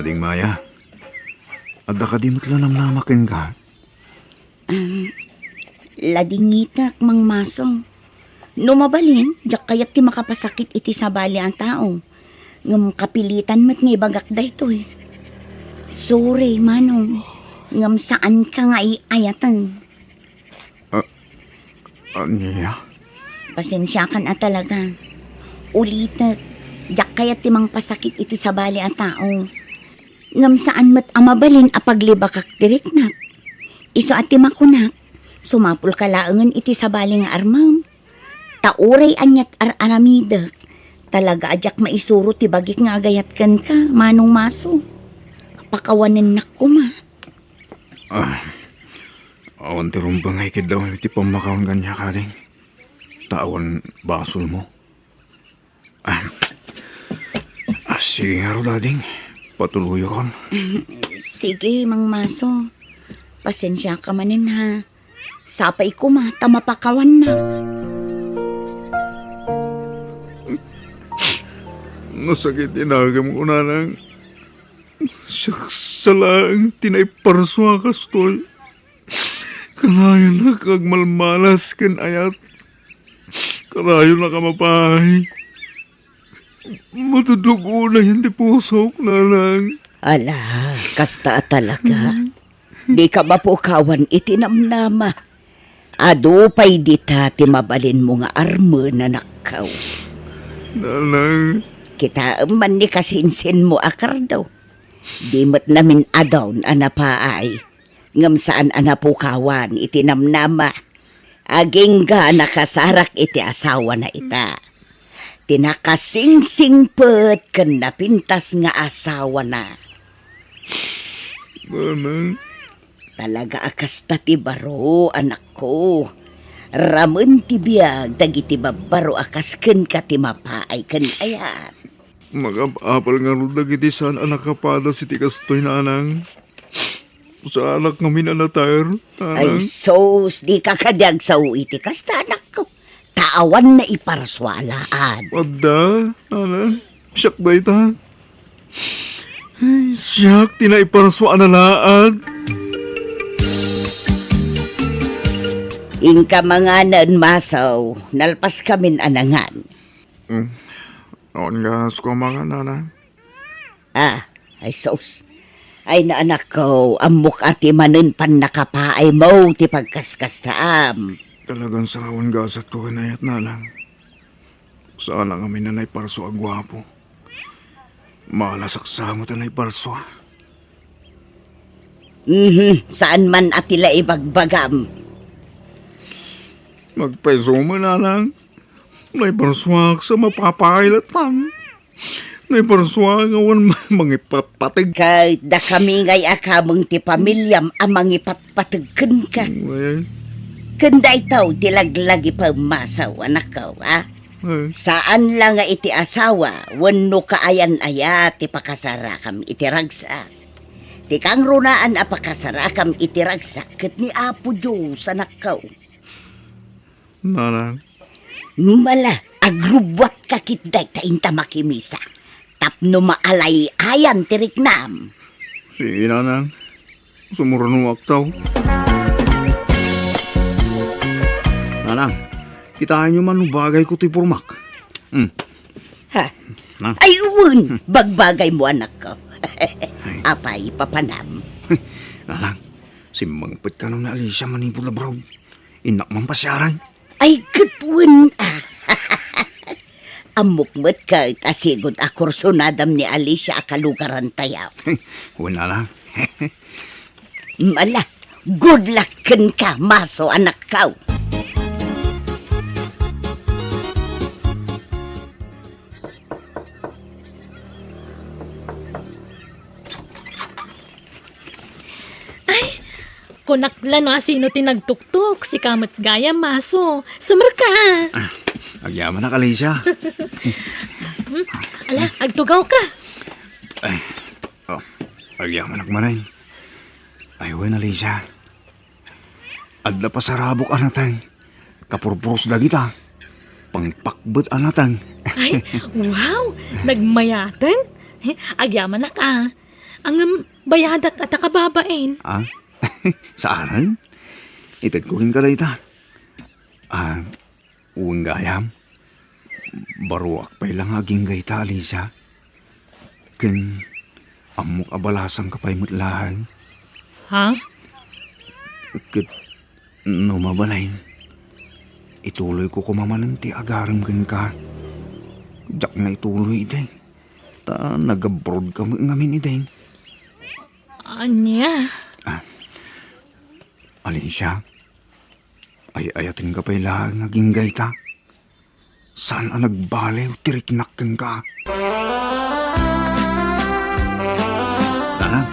Ading Maya, adda ka di mo't lanamnamakin ka. Ladingitak, Mang Masong. Numabalin, jak kayat ti makapasakit iti sa bali ang tao. Ngam kapilitan mo't nga ibagak da ito eh. Sorry, Manong. Ngam saan ka nga iayatan. Anya? Pasensya ka na talaga. Ulitak, jak kayat ti mang pasakit iti sa bali ang tao. Ngam saan mo't amabalin apaglibakak diriknak. Iso at ti makunak, sumapul ka laangan iti sa bali nga armam. Tauray anyat aramidak. Talaga ajak maisuro ti bagik nga agayat kan ka, Manong Maso. Pakawanin na ko ma. Awan ti rumbangay kid daw iti pamakaon kanya kading. Tawan basol mo. Sige nga ro, dading. Patuloy kon. Sige, Mang Maso. Pasensya ka manin ha. Sapay ko ma, tamapakawan na. Nasakit inagam ko na lang. Salang tinayparswa ka, Stoy. Kalayo na kagmalmalas ken ayat. Kalayo na kamapahay. Matudugo na hindi pusok na lang. Ala, kasta talaga. Di ka ba po kawan itinamnama? Ado pa'y dita ti mabalin mo nga armo na nakaw. Nalang. Kita man ni kasinsin mo akar daw. Di mo't namin adaw na napaay. Ngam saan anapukawan itinamnama. Aging ga nakasarak iti asawa na ita. Tinakasingsingpet ken napintas nga asawa na. Nalang. Talaga akas ti baro, anak ko. Ramon ti biyag, dagiti babaro akas ken ka ti mapaay ken ayat. Magapapal nga rin dagiti saan anak kapada si Tikastoy na anang. Sa anak nga minanatayar. Ay sos, di ka kadyag sa uiti kasta anak ko. Taawan na iparswalaan. Wadda, anang. Siyak da ita. Ay, siyak, tinaiparaswa na laad. Ingka mga nan masaw, nalpas kamin anangan. Noon nga ko mga nana. Ay sos. Ay na anak ko, amok ati manin pan nakapaay mo ti pagkaskastaam. Talagang sa kawan gasat ko kanayat na lang. Saan ang amin nanay parso agwapo. Malasaksa mo tanay parso. Saan man atila ibagbagam. Magpeso mo na lang. Nay parsuak sa mapapakailatang. Nay parsuak awan mangipapatig. Kahit da kami ngay akamang ti pamilyam amang ipatpatagkan ka. Ay, Kanday tao tilaglagi pa masaw anak ko, ha? Saan lang nga iti asawa, wano kaayan aya ti pakasarakam iti ragsak. Ti kang runaan apakasarakam iti ragsak ket ni Apo Diyos anak ko. nanang. Mala, agrubwat ka kitday ta inta makimisa. Tapno maalay ayan tiriknam. Sige nanang. Sumurunong aktaw. Nanang, kitaan nyo man bagay ko ti purmak. Ha? Na? Ay uwan, bagbagay mo anak ko. Apay papanam. Nanang, simbangpit ka nung na Alicia manipod na bro. Inak man pasyaran. Ay katwan amukmat ka asigod akursunadam ni Alicia akalugaran tayaw. Wala lang. Mala, good luck ken ka, maso anak ka. Kunakla na sino tinagtuktok, si Kamat Gaya Maso. Sumar ka! Agyaman na Alicia. Ala, agtugaw ka. Agyaman akmaray. Ayun Alicia. Adla pa sarabok anatang. Kapurpuros dagita. Pangpakbet anatang. Ay, wow! Nagmayatan? Agyaman na ka. Ang bayadak at akababain. Ah? Saan? Itad ko rin ka na ita. Uwang gayam. Baruak pa'y lang aging gayta, Alisa. Ken, amok abalasang kapay mutlahan. Ha? Ket, no mabalain. Ituloy ko kumamananti agaram ken ka. Jak na ituloy ite. Ta nag-abroad ka ngamin ite. Anya? Alicia, ay ayatin ka pa'y lang naging gayta. Saan ang nagbalew tiriknak kang ka? Nanang,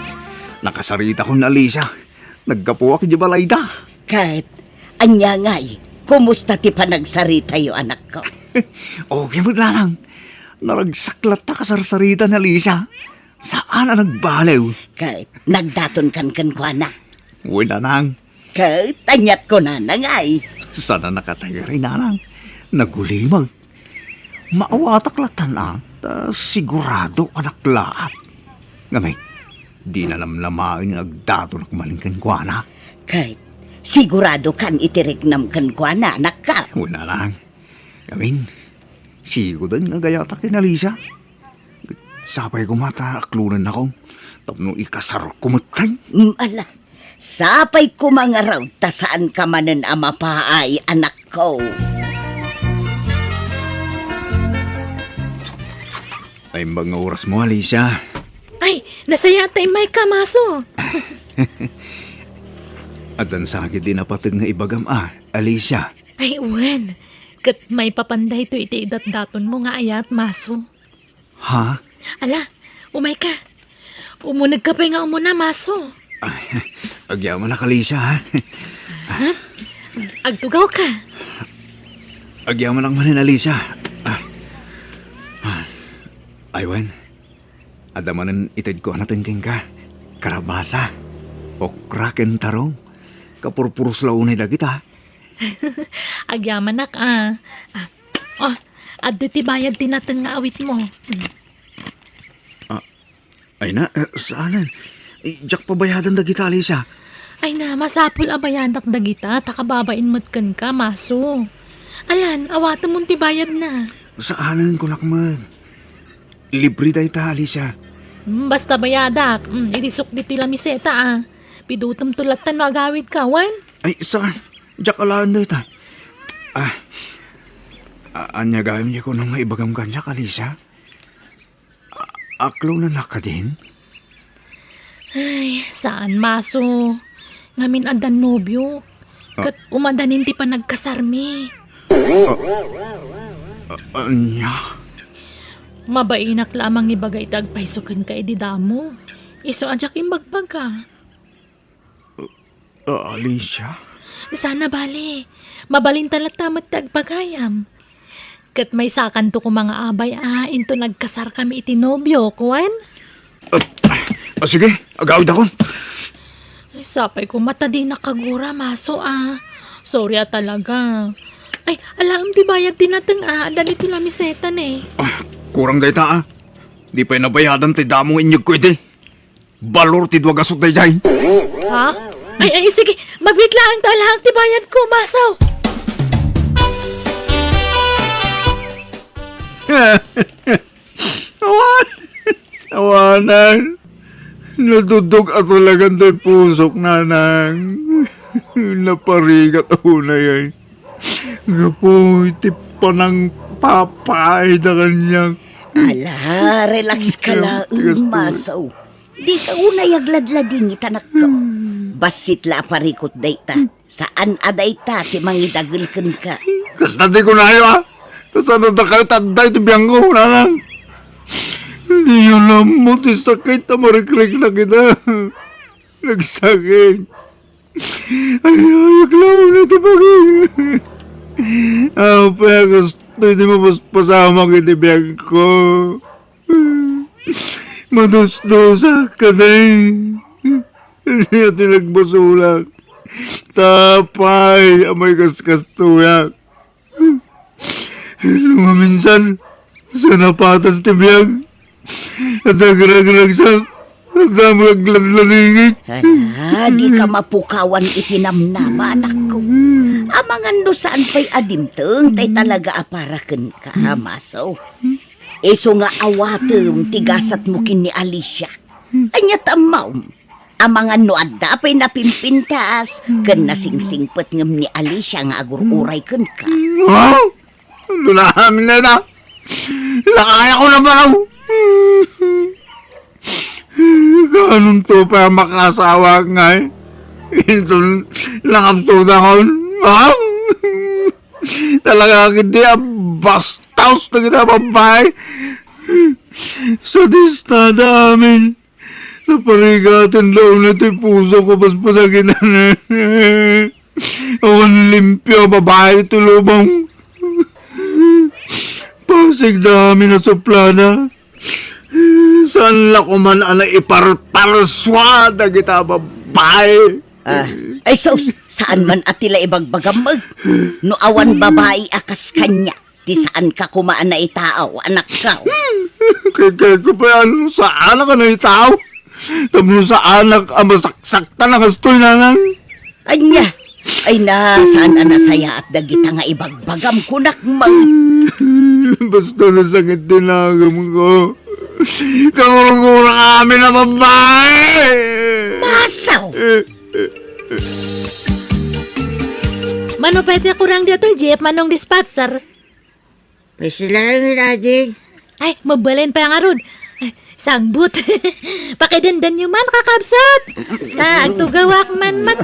nakasarita ko na Alicia. Nagkapuwak di balay da. Kahit, anya nga'y, kumusta ti panagsarita yo anak ko? Okay mo nanang. Naragsaklat ta kasarsarita na Alicia. Saan ang nagbalew? Kahit, nagdaton kan ko na. Uy nanang, Kahit, anyat ko na nga'y. sana nakatagari nanang. Nagulimag. Maawatak-latan sigurado anak laat. Ngamay, di na namlamain ng agdato na kumalingkan ko na. Kahit, sigurado kan itiriknam kan ko na anak ka. Una lang. Gamin, sigo din nga gayata kinalisa. Sapay ko mata, aklunan akong. Tapno ikasar kumatay. Ala, sapay ko mga raw, ta saan ka manan ama paay anak ko. Ay mga oras mo, Alicia. Ay, nasaya tay may kamaso. At ang sakit din napatag nga ibagam Alicia. Ay, uwan. Kat may papanday to iti idat-daton mo nga ayat maso. Ha? Ala, umay ka. Umunag ka pa nga umuna maso. Agya mo na, Alicia, ha? Agtugaw ka. Agya mo lang manin, Alicia. Aywan, adamanan itid ko natin ka. Karabasa, okra ken tarong. Kapurpuros launay da kita. Agyamanak Oh, adto ti bayad tinatang nga awit mo. Ay na, saanan? Diyak pabayadan da kita, Alicia. Ay na, masapul abayadak dagita, takababain matkan ka, maso. Alan, awata mong ti bayad na. Saanan ko nakman? Libre da ita, Alicia. Basta bayadak, irisok dito lamiseta Pidutom tulatan no agawid ka, wan? Ay, saan? Diyak alaan da ita. Anya gayam niya ko nang maibagam ka niya, Alicia. Aklaw na naka din? Ay, saan maso? Ngamin adan nobyo. Kat umadanin ti pa nagkasarmi. Anya? Mabainak lamang ni bagay tagpaisokan ka edi damo. Iso ajak imbagpag ka. Alicia? Sana bali. Mabalin talat tamat tagpagayam. Kat may sakan to ko mga abay into nagkasar kami iti nobyo, kuwan? Sige, agawid ako. Sapay ko mata di nakagura, maso Sorry talaga. Ay, alam di bayad tinatang adan iti lamisetan Kurang day ta, Di pa nabayadan ti damong inyog ko iti. Balor ti dua gasot day jay. Ha? Ay, sige. Magbit lang talahang ti bayad ko, masaw. Awanan. Nadudog at talagang tayo pusok, nanang. Naparigat ako na yan. Gapoy, tipa ng papay na kanyang. Ala, relax ka lang, masaw. Di ka unay agladlading itanak ko. Basit la parikot dayta. Saan adayta ti mangidagulkan ka. Kasta di ko na ayo, Tapos ano na kayo tanday ti biyang ko, nanang. Hindi yun lang mo, ti sakit na marikrik na kita. Nagsakit. Ay, ayaglaw na ito bagay. Apa, gusto hindi mo pasama kita biyang ko. Madus-dusa ka din. Hindi natin nagbasulak. Tapay, amay kaskas tuyak. Lumaminsan, sa napatas ti biyang. At nagrag-rag sa Dami agladladingit. Hala, di ka mapukawan itinamnama, anak ko. Amangan no saan pa'y adimteng, tay talaga aparaken ka, maso. Eso nga awatem, tigasat mo kin ni Alicia. Anya tamaw, amangan no adda pa'y napimpintas, kan nasingsingpet ngem ni Alicia nga agururay ken ka. Ha? Lulahamin na na. Nakaya ko na ba raw? Ganun to pa makasawa nga eh. Ito lang absurda ko. Ha? Talaga hindi bastaus na kita babae. Sa distada amin. Naparigatan daw na ito yung puso ko paspasakin na. Awan limpyo babae tulubong. Pasig dami na suplana. Saan la ko man ana iparparswa na kita babae. Ay sus, saan man atila ibagbagamag? No awan babae akas kanya, di saan ka kumaan na itaaw, anak ka. Kaya ko pa yan, sa anak ka na itaw. Tapos sa anak, masakta na kastoy nanan. Anya, ay na, saan na saya at dagita nga ibagbagam kunak mag... Basta nasakit tinagam ko. Kangurang-urang kami na babae. Masaw! Mano pwede kurang dito, Jeep, manong dispatcher. Pwede lang ni Daddy. Ay, mabalin pa nga ron. Ay, sangbut. Pakidandan nyo man, kakabsat. Agtugawak man mat.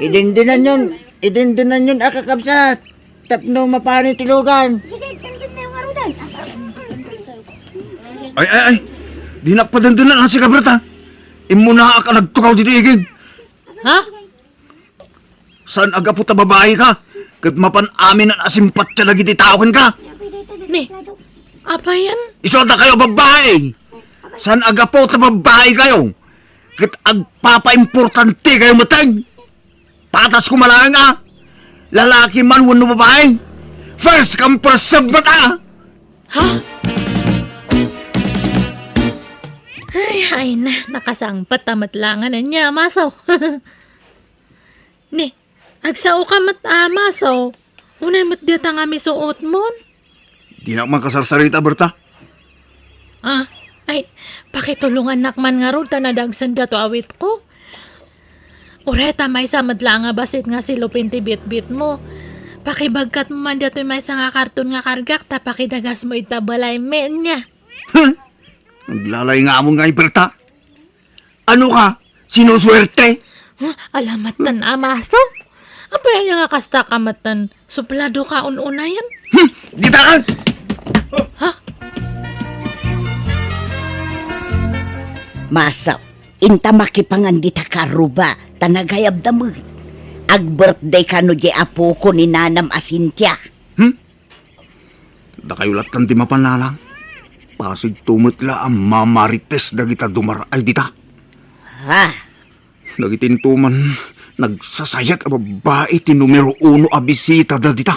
Idindinan yun akakabsat. Tapno mapani tilugan. Ay. Di nakpadandunan ang si Kabrata. Imuna ka nagtukaw dito igid. Ha? Saan aga po ta babae ka? Kat mapan amin ang asimpat siya lagi titawakan ka. Ni, apa yan? Isod na kayo babae. Saan aga po ta babae kayo? Kat agpapa-importante kayo matag. Patas ko malang nga. Lalaki man wano babae. First come first serve mata. Ay na, nakasangpat tamatlangan na niya, masaw. Ni, agsao ka masaw. Unay mat dita nga misuot mon. Di na makasarsarita, Berta. Ay, pakitulungan nakman nga ron, tanadagsan dato awit ko. Ureta, may samadla nga basit nga si Lupin ti bit-bit mo. Pakibagkat mo man dato may nga karton nga kargak, ta pakidagas mo itabalay men niya. Naglalay nga mo nga, Berta. Ano ka? Sinuswerte? Alamat tan amaso. Apay nga kasta kamatan, suplado ka unayan. Dita ka! Masaw, inta makipangandita ka ruba, tanagayab damag. Ag-birthday ka no di apo ko ni Nanam Asintya. Da kayo latan di mapanalang. Pasig tumutla ang mamarites da kita dumaray dita. Ha? Nagitintuman, nagsasayat ang babae ti numero 1 a bisita da dita.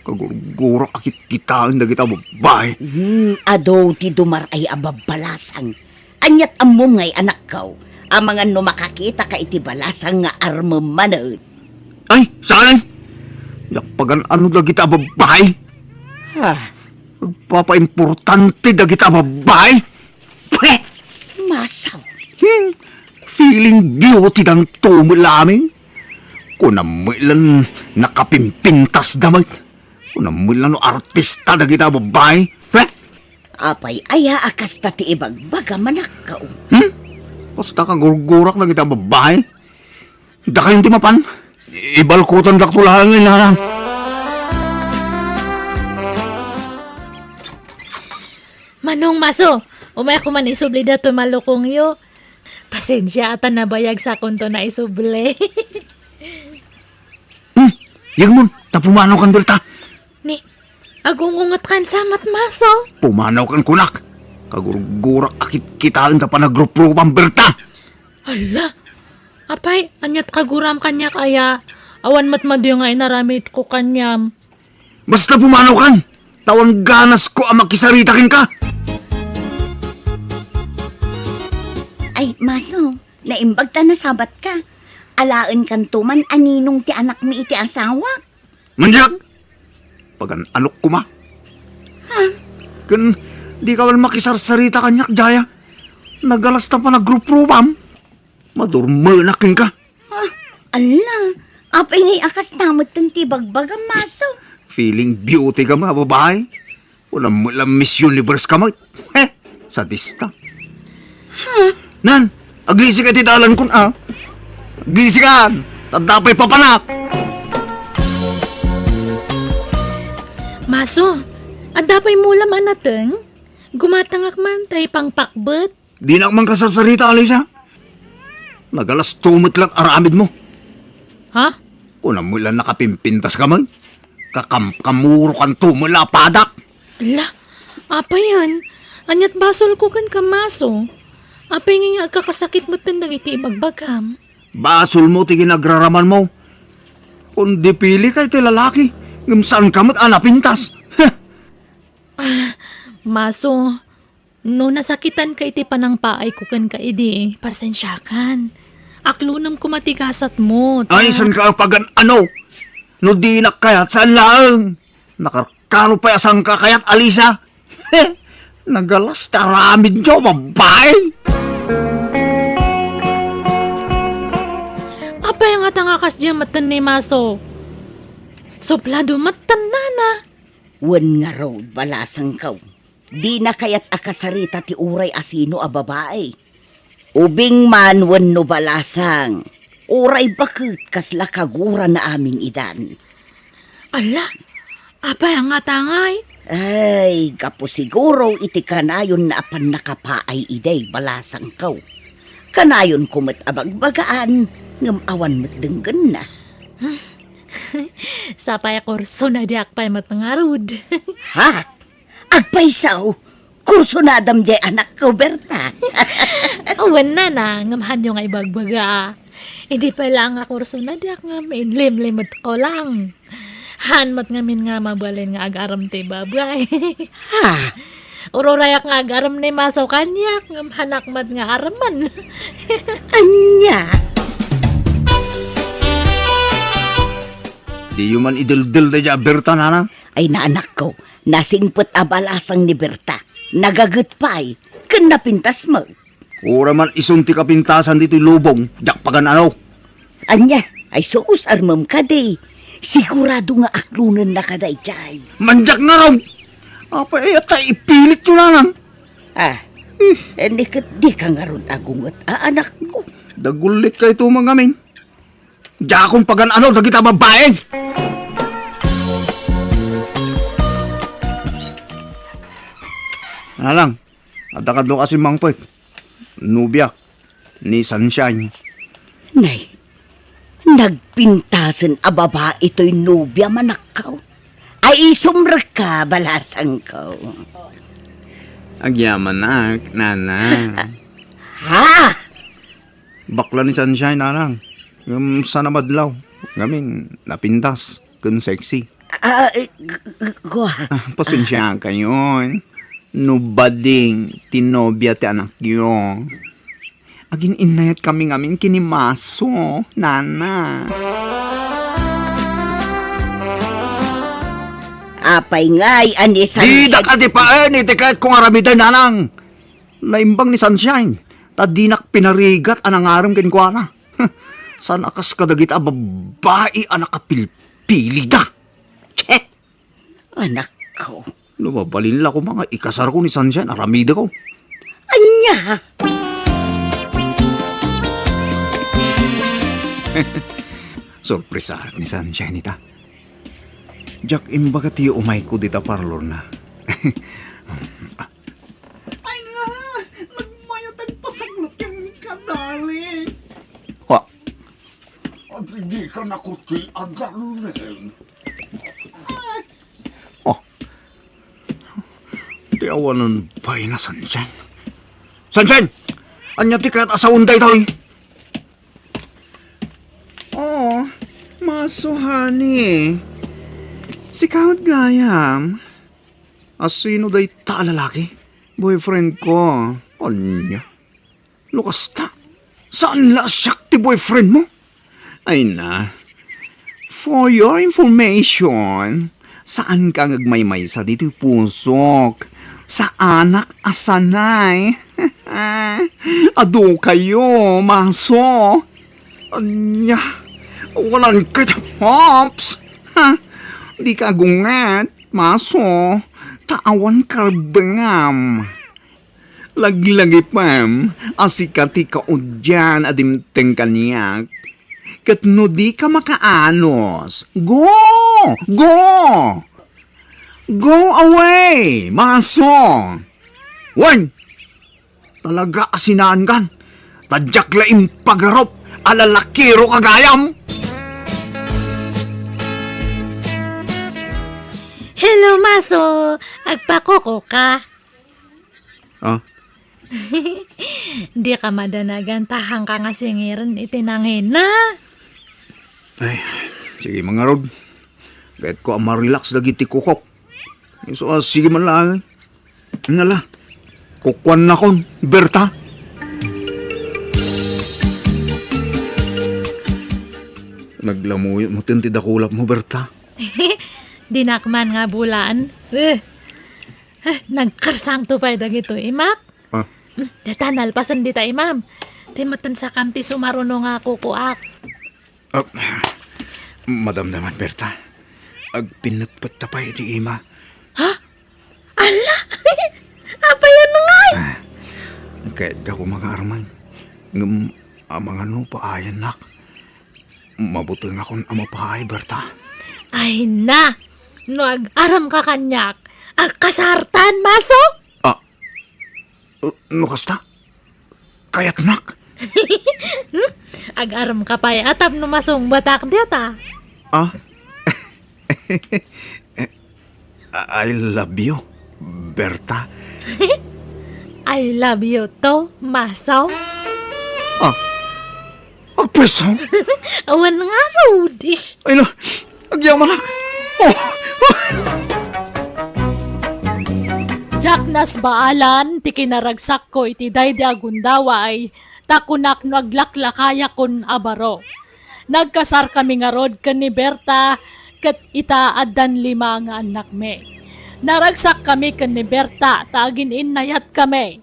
Kagurgura akit kitaan da kita babae. Ado ti dumaray ababalasang. Anyat among ngay anak ko, ang mga numakakita ka iti balasang nga armamanood. Ay, saan? Yakpagan ano da kita babae? Ha? Papa-importante da kita babae? Pweh! Masaw. Feeling beauty ng tumulaming. Kunamulan nakapimpintas damay. Kunamulan no artista da kita babae. Pweh! Apay aya akas ta ti ibagbaga manak ka. Basta kang gurgurak na kita babae. Da kayong timapan. Ibalkutan daktulangin na. Manong maso, umay ko man isubli dato malukong yo. Pasensya ata nabayag sa konto na isubli. Yang mon, tapumanaw kan Berta. Ni, agungungat kan samat maso. Pumanaw kan kunak. Kagurgurak akit kitaan ta pa nagrup-rupan Berta. Hala, apay, anyat kaguram kanya kaya. Awan matmadyo nga inaramit ko kanyam. Basta pumanaw kan. Tawan ganas ko ang makisaritakin ka. Ay, maso, naimbag ta na sabat ka. Alaan kan tuman aninong ti anak mi iti asawa. Manyak! Pagan alok ko ma. Kan, di ka wal makisarsarita kanyak, Jaya. Nagalas na pa na group program. Madurmanakin ka. Ala, apay ngay akas namot ng tibagbaga maso. Feeling beauty ka mga babae. Walang mulang Miss Universe ka mo. Sadista. Nan, aglisi ka titalan kun Aglisi ka. Tadapay papanak. Maso, adapay mo laman natin. Gumatangak man tay pang pakbet. Di na man kasasarita, Alisa. Nagalas tumot lang aramid mo. Ha? Kung mula nakapimpintas ka man. Kamuro kan tumula padak. Ala, apa yan? Anyat basol ko kan kamaso. Apay nga kakasakit mo tandang iti ibagbagam. Basol mo ti ginagraraman mo. Kung di pili ka iti lalaki, saan ka mo't pintas. Maso, no nasakitan ka iti panang paay ko kan ka idi, pasensyakan. Aklunam ko matigasat mo. Ay, san ka pagan ano? No di na kayat saan laang? Nakarkano pa asang ka kayat, Alisa? Nagalas taramid nyo, babae. Apa yung atangakas diyan matan ni Maso? Soplado matan na. Wan nga raw balasang kaw. Di na kayat akasarita ti uray asino a babae. Ubing man wan no balasang. Uray bakit kasla kagura na aming idan. Ala, apa yung atangay? Ay, kapo siguro iti kanayon na apan nakapaay iday balasang kaw. Kanayon kumat abagbagaan, ngam awan matdenggan na. Sapay kurso na di akpay matangarod. Ha? Agpaisaw? Kurso na adam di anak ko, Berta. Awan na, ngamhan yung ibagbaga. Hindi pa lang nga kurso na di ak nga limlimot ko lang. Hanmat ngamin nga mabalin nga agaram te babay. Ha? Urorayak nga agaram ni masaw kanyak, ngamhanakmat nga araman. Anya? Di yuman idildil da dya, Berta, nana. Ay naanak ko, nasingpot abalasang ni Berta. Nagagutpay, kan napintas mo. Ura man isunti ka pintasan dito lubong. Jak pagan ano. Anya, ay suus armam ka day. Sigurado nga aklunan na kaday jay. Manjak nga raw. Apa ata ipilit yun nanang. Hindi ka di ka nga ron agungot, anak ko. Dagulit ka ito mga amin. Jakong pagan ano, dagita babae. Nalang, adakad do kasi mangpet. Nubyak, ni Sunshine. Nay, nagpintasan a baba ito'y nubya manakaw. Ay isumra ka, balasang ko. Agyaman na, nana. Ha? Bakla ni Sunshine, nanang. Yung sana madlaw. Ngamin, napintas. Kun sexy. Gwa. Pasensya kayo. Nubading, tinobya ti anak yun. Agin inayat kami ngamin kinimaso, nana. Apay nga'y ani Di da ka di pa iti kahit kung aramidan nanang. Naimbang ni Sunshine. Tadinak pinarigat anang aram kinkwana. San akas kadagit a babae anak kapilpili da. Che! Anak ko. Lumabalin la ko mga ikasar ko ni Sunshine, aramida ko. Anya? Sorpresa ni Sunshine ita. Jack, imbaga tiyo umay ko dita parlor na. Ay nga! Nagmayatag pasaglat yung kadali. Ha? Hindi ka nakuti agalunin. Oh. Tiawanan ba na Sunshine? Sunshine! Anya ti kaya't asaunday daw eh. Oh, maso honey. Si Kawat Gayam. Asino day ta lalaki? Boyfriend ko. Anya. Lukas ta. Saan lasyak ti boyfriend mo? Ay na. For your information, saan ka ngagmaymay sa dito pusok? Sa anak asanay. Ado kayo, maso. Anya, walang katapops. Ha? Di ka gungat, maso. Taawan karbangam. Lagi-lagi pam, asikati ka udyan adimteng kanyak. Kat no di ka makaanos. Go! Go! Go away, maso! Wan! Talaga asinaan kan. Tadyak laing pagarop, alalakiro kagayam. Hello, Maso! Agpakoko ka. Ah? Di ka madanagan, tahang ka nga singiran, itinangin na. Ay, sige mga rod. Kahit ko ang marelax lagi ti kukok. So, sige man lang. Nala, kukwan na kon, Berta. Naglamuyo mo tinti dakulap mo, Berta. Dinakman nga bulaan. Nagkarsang tupay dagito, imak. Ah, Detanal pasan dita, imam. Timatan sa kamti sumaruno nga kukuak. ah, madam naman, Berta. Agpinatpat tapay di ima. Ala! Apa yan nga? Kahit ako mga arman. Ngam, mga pa ayan nak. Mabuti nga kung amapahay, Berta. Ay na! No ag-aram ka kanyak. Kasartan, Maso? Nukasta? Kayat nak? Ag-aram ka pa atap no masong batak dita. Ah? I love you, Berta. I love you to, Maso. Agpeso? Awan nga, Rudish. Ay na, agyaman nak. Oh, Jaknas baalan, ti kinaragsak ko iti daydi agundawa ay takunak no aglaklakaya kon abaro. Nagkasar kami nga rod kan ni Berta kat itaaddan 5 nga anak me. Naragsak kami kan ni Berta, tagin inayat kami.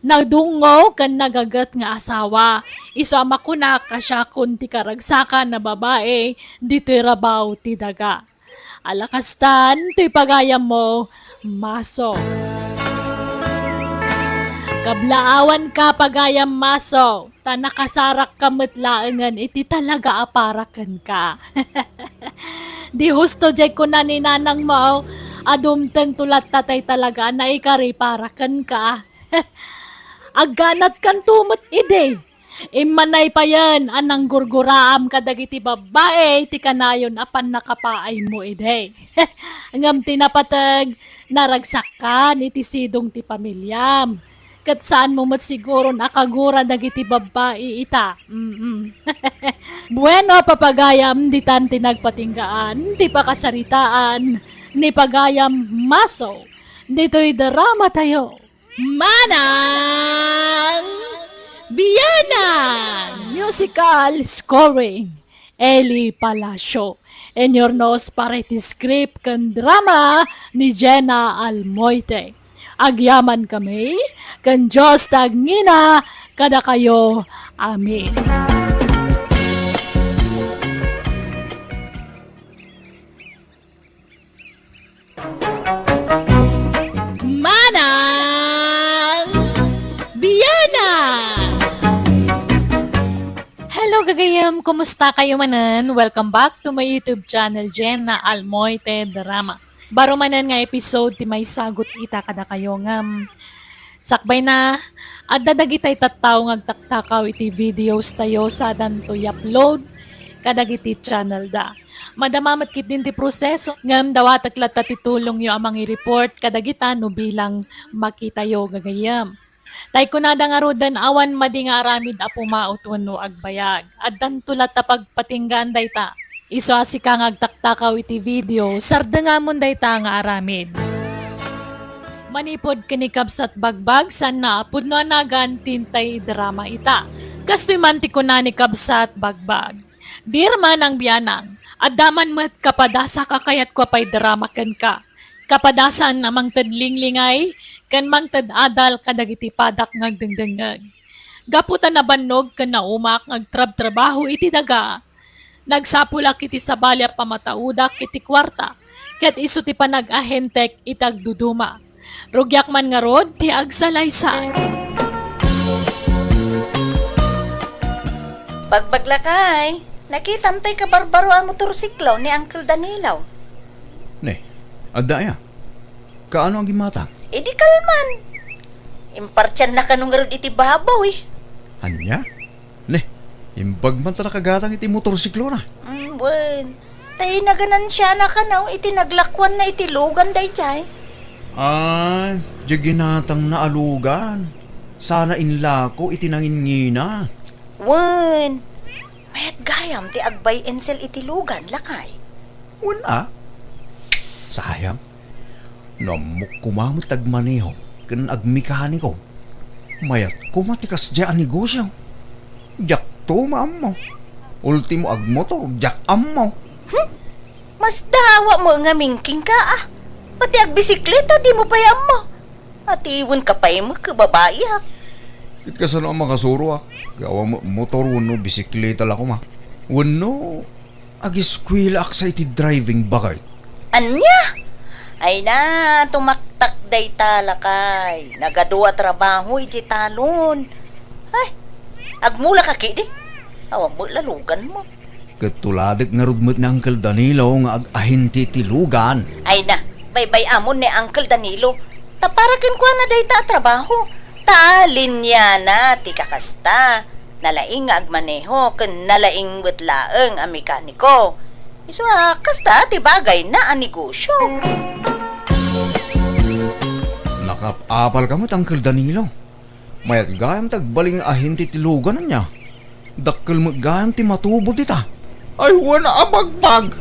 Nagdungo kan nagagat nga asawa. Isama ko na kasya kun ti karagsakan na babae, dito'y rabaw ti daga. Alakastan, to'y pagayam mo, Maso. Kablaawan ka pagayam, Maso. Tanakasarak kamatlaangan, iti talaga aparakan ka. Di husto jay ko na ni nanang mo, adumteng tulat tatay talaga na ikari parakan ka. Agganat kan tumot ide. Imanay pa yan, anang gurguraam kadagiti babae, ti kanayon apan nakapaay mo ide. Ngam tinapatag, naragsak ka, iti sidong ti pamilyam. Kat saan mo mat siguro nakagura dagiti babae ita. Bueno, papagayam, di tan tinagpatinggaan, di pakasaritaan, ni pagayam Maso. Dito'y drama tayo. Manang Biyana! Musical scoring Eli Palacio. And your nose parity script kan drama ni Jenna Almoite. Agyaman kami, kan Diyos tagngina, kada kayo. Amen. Manang Biyana! Hello gagayam, kumusta kayo manan? Welcome back to my YouTube channel, Jenna Almoite Drama. Baro manan nga episode, ti may sagot ita kada kayo ngam. Sakbay na, at dadagitay tattaw ngagtaktakaw iti videos tayo sa dan to upload kadagiti channel da. Madamamat kit din ti proseso ngam dawat aglat tatitulong yo amang i-report kadagita no bilang makita yo gagayam. Tay kunada nga rodan awan madi nga aramid a pumaot wenno agbayag. Addan tulat ta pagpatinggan dayta. Iso si kang agtaktakaw iti video sarda nga mon dayta nga aramid. Manipod kinikabsat bagbag san na pudno nagan tintay drama ita. Kastoy manti ko na ni kabsat bagbag. Dirman ang biyanang, adaman mo't kapadasa ka kayat ko pa'y drama ken ka. Kapadasan namang tadlinglingay, kan mang tadadal kadagiti padak ngagdengdengag. Gaputan na bannog kan naumak ngagtrab-trabaho iti daga. Nagsapulak iti sabalya pamataudak iti kwarta, ket iso ti panag-ahentek itagduduma. Rugyak man nga rod, ti agsalaysay. Pagbaglakay, nakitam to'y kabarbaro ang motorsiklo ni Uncle Danilo. Ne, adaya. Kaano ang gimata? E di kalman. Impartyan na kanong nga rod iti babaw eh. Anya? Ne, imbag man ta nakagatang iti motorsiklo na. Buen. Tayo na ganan siya na kanaw, iti naglakwan na iti lugan day chay. Ay, di ginatang naalugan. Sana inlako iti nangingina. Wen. Mayat gayam ti agbay ensel iti lugan, lakay. Wala. Sayang. Namuk kumamot agmaneho, kan agmekaniko. Mayat kumatikas dyan negosyo. Jak to mo. Ultimo agmotor, jak mo. Mas dawa mo nga mingking ka ah. Pati agbisikleta di mo payam mo. At iwan ka pa mo kababae ha. Kit ka sana ang makasuro gawa mo motor wano bisikleta la ko ma. Wano agiskwila ak sa iti driving bagay. Anya? Ay na, tumaktak day talakay. Nagadua trabaho iti talon. Ay, agmula ka kidi. Awang mo lalugan mo. Katuladik nga rudmot ni Uncle Danilo nga ag-ahinti tilugan. Ay na, baybay amon ni Uncle Danilo. Taparakin ko na day ta trabaho. Taalin niya na ti kakasta. Nalaing nga agmaneho ken nalaing butlaeng a mekaniko. Iso kasta ti bagay na a negosyo. Nakapapal ka mo't Uncle Danilo. Mayat gayam tagbaling ahinti tilugan na niya. Dakkel mo gayam ti matubod ita. Ay wala abagbag.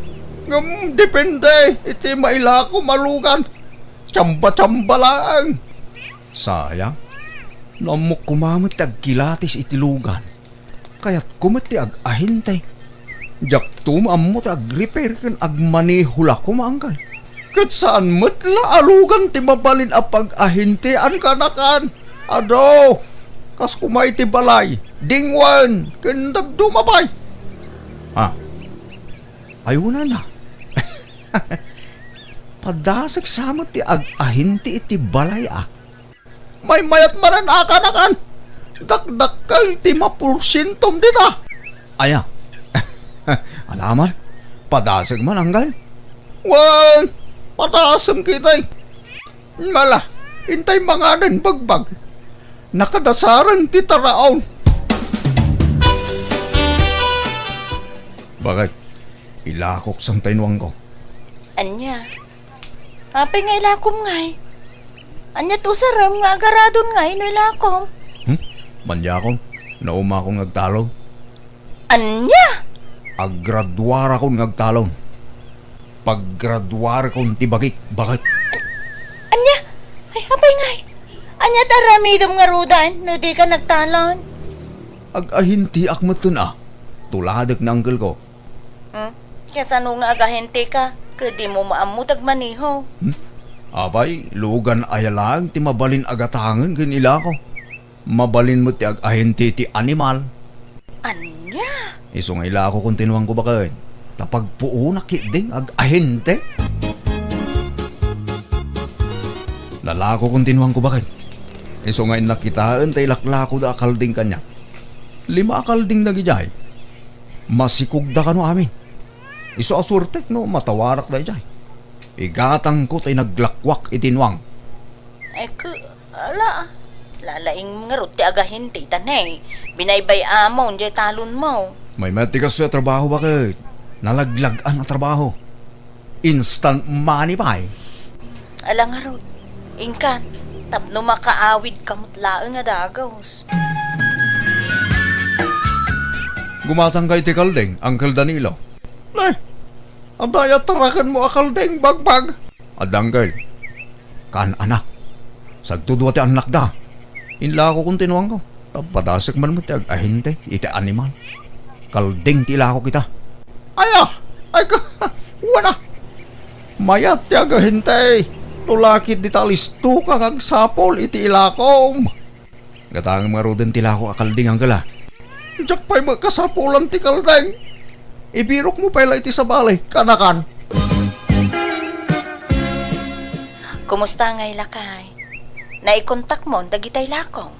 Ngam depende. Iti mailako malugan. Tsamba-tsamba lang. Sayang. Namok kumamot agkilatis itilugan. Kaya't kumati ag-ahintay. Jak tumamot ag-repair kan agmanihula kumangkal. Kat saan matla alugan ti mabalin apag ahintian kanakan. Ado, kas kumay ti balay. Dingwan, kandag dumabay. Ayuna na. Padasag samot ti ag-ahinti iti balay May mayat manan akanakan. Dakdakal ti mapursintom dita. Aya. Alaman, padasag man anggal. Wan, padasag kitay. Mala, hintay manganan bagbag. Nakadasaran ti taraon. Bakit? Ilakok sang tainwang ko. Anya? Apay nga ilakom ngay. Anya to saram nga agaradon ngay no ilakom. Manyakong, nauma akong nagtalong. Anya? Aggraduar akong nagtalong. Paggraduar akong tibagik. Bakit? Anya? Ay, apay ngay. Anya taramidom nga rudan no di ka nagtalon. Ag-ahinti akmatun Tuladak na uncle ko. Kaya sano nga agahente ka? Kadi mo maamutag maniho. Abay, lugan ayalang ti mabalin agatangan kanila ko. Mabalin mo ti ag-ahinti ti animal. Anya? Iso nga ila ako kung tinuwang ko bakit. Tapagpuo na kidding ag-ahinte. Lalako kung tinuwang ko bakit. Iso nga inakitaan tay laklako da akalding kanya. 5 akalding na gijay. Masikog da kano amin. Iso asurtek no matawarak da jay. Igatang ko tay naglakwak itinwang. Ay ala. Lalaing nga ruti agahinte tanay. Binaybay amon jay talon mo. May matikas sa trabaho bakit? Nalaglagan ang trabaho. Instant money ba Ala nga rod. Ingkat. Tapno makaawid kamutlaang nga dagos. Gumatang kay ti Kaldeng, Uncle Danilo. Nay, ang daya tarakan mo akaldeng bagbag. Adanggal, kan anak, Sagtudwa ti anak da. Inla ko kung tinuang ko. Padasik man mo ti agahinte, iti animal. Kalding ti ila ko kita. Ay ka, wala. Mayat ti agahinte. Tulakit di talisto ka kag sapol iti ilakom. Gatang mga roden ti ila ko akalding ang gala. Diyak pa'y magkasapulan ti kalding. Ibirok mo pala iti sa balay, kanakan. Kumusta ngay lakay? Naikontak mo, dagitay lakong.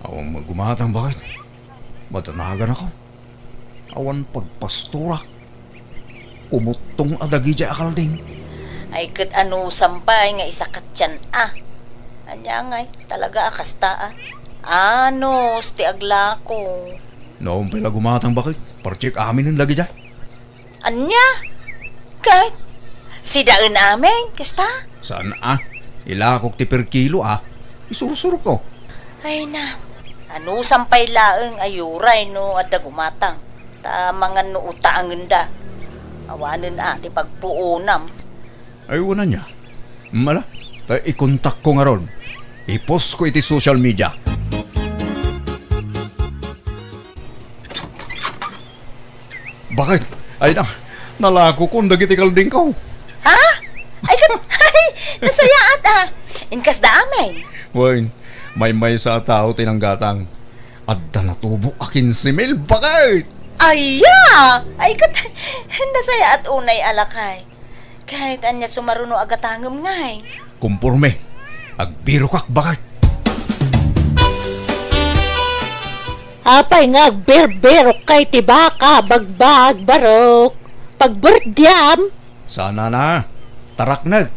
Awang magumatang bakit? Matanagan ako. Awan pagpastura. Umutong adagi di akalding. Ay kat ano sampay nga isakat tiyan Anya ngay, talaga akastaan. Ano, sti aglako. Noong pala gumatang bakit? Parchik amin ang lagi di. Anya? Kahit si daan amin, kasta? Saan Ilakok ti per kilo Isurusuro ko. Ay na, ano sampay laeng ayuray no at gumatang. Ta mga no utaangin da. Awanin ti pagpuunam. Ay wala niya. Mala, ikontak ko nga ron. I-post ko iti social media. Bakit? Ay na, nalako ko dagiti kalding ko. Ha? Ay nasayaat Inkas da amin. Wain, may sa tao tinanggatang. Adda natubo akin si Mel, bakit? Aya! Ay kat nasayaat unay alakay. Kahit anya sumaruno agatangam ngay. Kumpurme, agbiro kak bakit? Apay nga agberberok kay tibaka, bagbag, barok. Pagberdyam, Sana na, tarak na.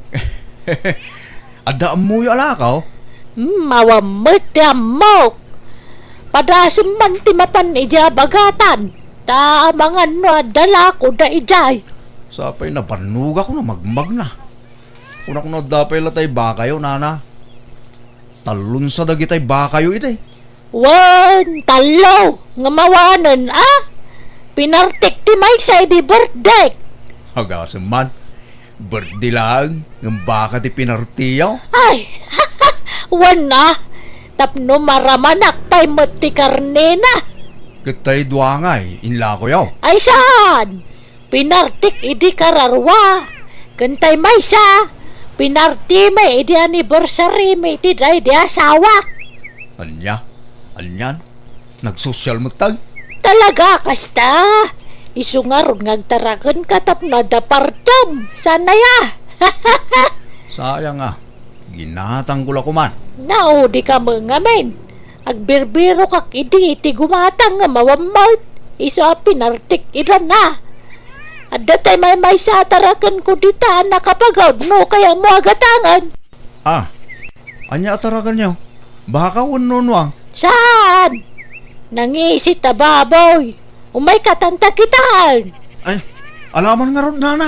Adda mo yung alakaw. mawamot mo. Padasim man timapan ija bagatan. Ta mga no dala ko da ijay. Sapay na banuga ko na magmag na. Kuna ko na dapay latay bakayo, nana. Talun sa dagitay bakayo ite. Wan, talo, nga mawanan Pinartik ti may sa ibi birthday. Hagasim man. Birthday lang, ng baka ti pinartiyaw. Ay, wan tapno maramanak tay mati karne na. Kitay duangay, inla ko yaw. Ay saan? Pinartik idi kararwa. Kantay may sa. Pinarti may idi anniversary may ti day di asawak. Anyan, nagsosyal mo tag. Talaga kasta. Isungar ngagtarakan katapno da partam. Sana ya. Sayang ginatang ko man. Nao di ka mangamin. Agbirbiro kak idi iti gumatang nga mawamot. Iso pinartik iran na. At datay may sa tarakan ko dita nakapagod no kaya mo agatangan. Anya ataragan niyo. Baka ununwang. Saan? Nangisit na baboy. Umay katanta kitaan. Ay, alaman nga ron, nana.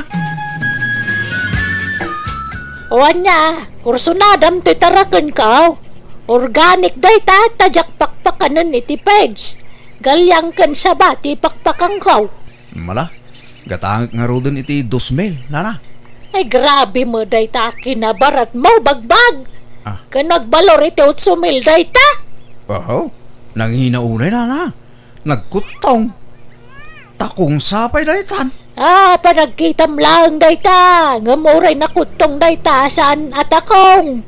Owan niya, kursunadam ti tarakan ka. Organic day tajak pakpakanan iti page. Galyang kan sabati pakpakang ka. Mala, gatangit nga ron iti 2,000, nana. Ay grabe mo day ta kinabarat mo bagbag. Kanagbalor iti 8,000 day ta. Nang hinaunay, nana. Nagkutong. Takong sapay daytan. Panagkitam lang dayta. Ngamuray na kutong dayta saan atakong.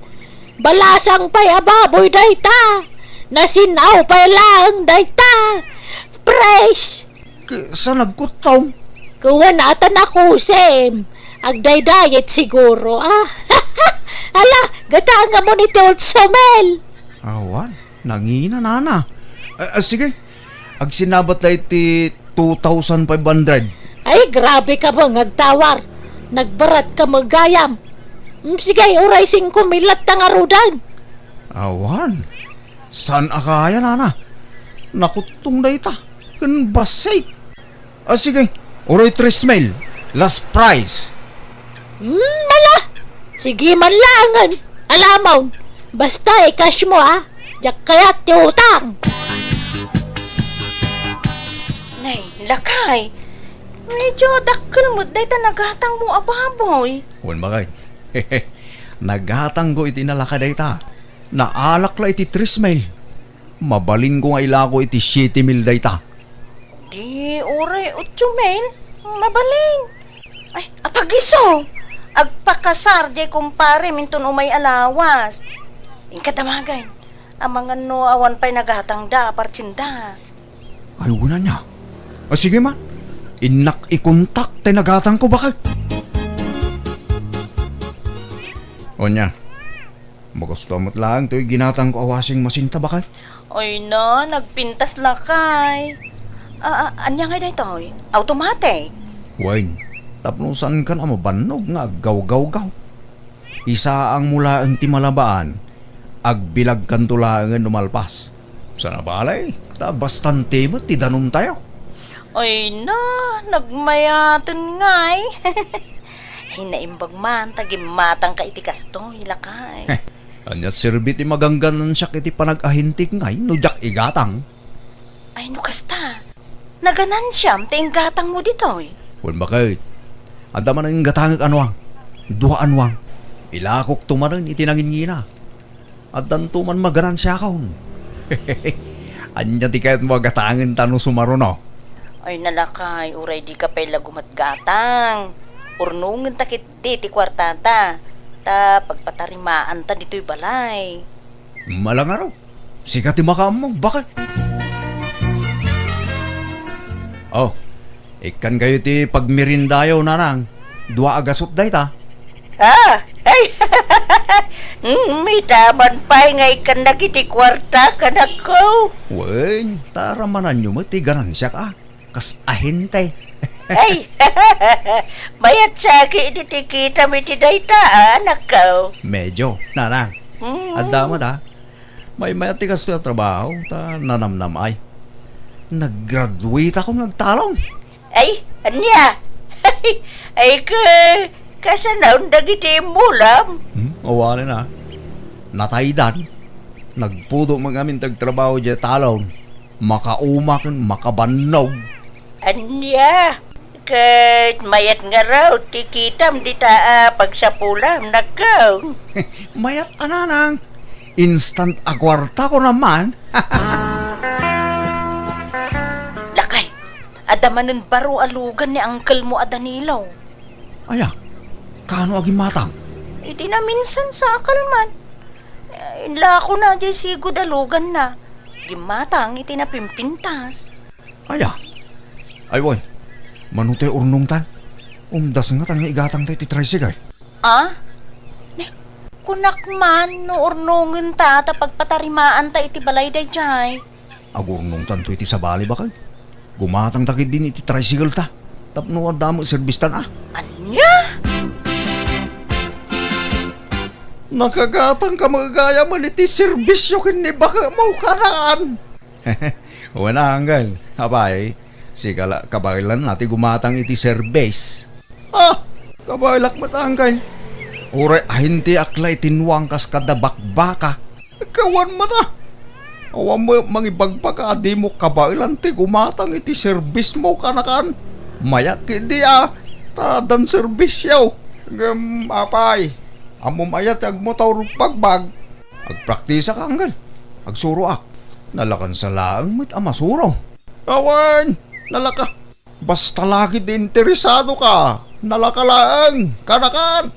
Balasang pay ababoy dayta. Nasinaw pay lang dayta. Fresh. Sa nagkutong. Kuha natan ako, Sem. Agday-diet siguro, Ala, gatanga mo ni Tol Somel. Awan, nangina, nana. Sige, agsinabat na iti 2,500. Ay, grabe ka bang agtawar. Nagbarat ka magayam. Sige, uray 5 milat na nga rudan. Awan, saan akaya, nana? Nakutong na ita. Kan basay. Sige, uray 3,000. Last price. Mala. Sige man langan. Alamaw. Basta cash mo Diyak kaya ti utang. Nay, lakay. Medyo dakkel mo day ta naghatang mo ababoy. Wan bagay. Naghatang ko iti nalakaday ta. Naalak la iti 3 mile. Mabalin ko nga ilako iti 7 mil dayta. Di, ore, 8 mail. Mabaling. Ay, apagiso. Agpakasar, di kumpare, minton umay alawas. Inkadamagan. Ang mga no, awan pa'y naghatang da, partsinda. Ayunan niya. Sige man. Inak ikontak tay nagatang ko bakit? O niya. Magastamot lang to'y ginatang ko awasing masinta bakit? Oy na, nagpintas lakay. Anya nga dito, automatic. Wine. Tapnusan ka na mabanog nga gaw-gaw-gaw. Isa ang mula ang timalabaan. Agbilag kan tulangan numalpas. Sana balay. Ta bastante mo ti danon tayo. Oy na, nagmayatan ngay. Hinaimbag man, tagimatang ka iti kasto, ilakay. Anya sirbiti magangganan siya kiti panag-ahintik ngay, no jak igatang. Ay, no kasta. Naganan siyam, ting gatang mo dito, Wan bakit? Anda man ang gatangag anwang. Dua anwang. Ilakok tumaran itinangin at danto man magaran siya kaon. Anya ti kahit mo gatangan tanong sumaruno. Ay, nalakay, uray di ka pala gumatgatang. Urnungan takit di ti kwartata. Ta pagpatarimaan ta dito'y balay. Malang araw. Sikat ti makamong. Bakit? Oh, ikan kayo ti pagmirindayo nanang. Dua agasot day ta. Ay, may taman pa nga ikan na kiti kwarta ka na ko. Wen, taramanan nyo mo ti ganansya ka. Kas ahintay. Ay, mayat sagi ititikita mi ti dayta, anak ko. Medyo, nanang. Adama ta. May matikas na trabaho, ta nanamnam ay. Nag-graduate ako nagtalong. Ay, anya? Ay, kasanaon dagiti mulam. Awala na. Nataydan. Nagpudo mga amin tagtrabaho dyan talong. Makaumakan, makabanog. Anya? Kat mayat nga raw, tikitam di taa pagsapulam, nakaw. Mayat ananang. Instant agwarta ko naman. Lakay, adamanan baro alugan ni Uncle mo a Danilo. Aya, kano agi matang? Iti na minsan sa akalman. Inla ko na di sigod alugan na. Gimatang iti na pimpintas. Aya, ay boy, manutay urnong tan. Umdas nga tan nga igatang tayo ti tricycle. Kunak man, no urnungan ta, pagpatarimaan ta iti balay day jay. Agurnong tan to iti sabali bakal. Gumatang takid din iti tricycle ta. Tapno adamo serbistan Anya? Nakagatang ka magagaya man iti serbisyo kini baka mau karaan. Wala hanggal. Abay, sigala kabailan nati gumatang iti service. Kabailak matanggal. Ure ahinti akla itinwang kas kada bakbaka. Kawan mo na. Awan mo mangibagpaka adi mo kabailan ti gumatang iti service mo kanakan. Mayak hindi tadan servisyo. Apay. Amom ayat agmotor pagbag. Agpraktisa ka hanggan. Agsuro Nalakan sa laang mo't amasuro. Awan! Nalaka. Basta lagi di interesado ka. Nalakalaang. Kanakan.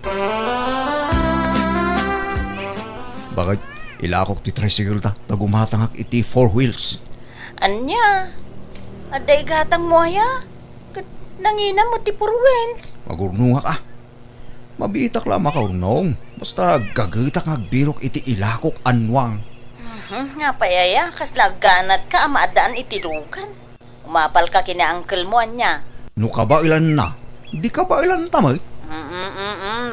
Bakit ilakok ti tricycle ta? Tagumatangak iti 4 wheels. Anya? Aday gatang mo ya? Nangina mo ti purwens. Magurnungak Mabitak lang makaurnong. Basta gagitak agbirok iti ilakok anwang. Nga payaya, kas laganat ka amadaan itilugan. Umapal ka kina uncle mo, anya. No kabailan na, di kabailan tamay.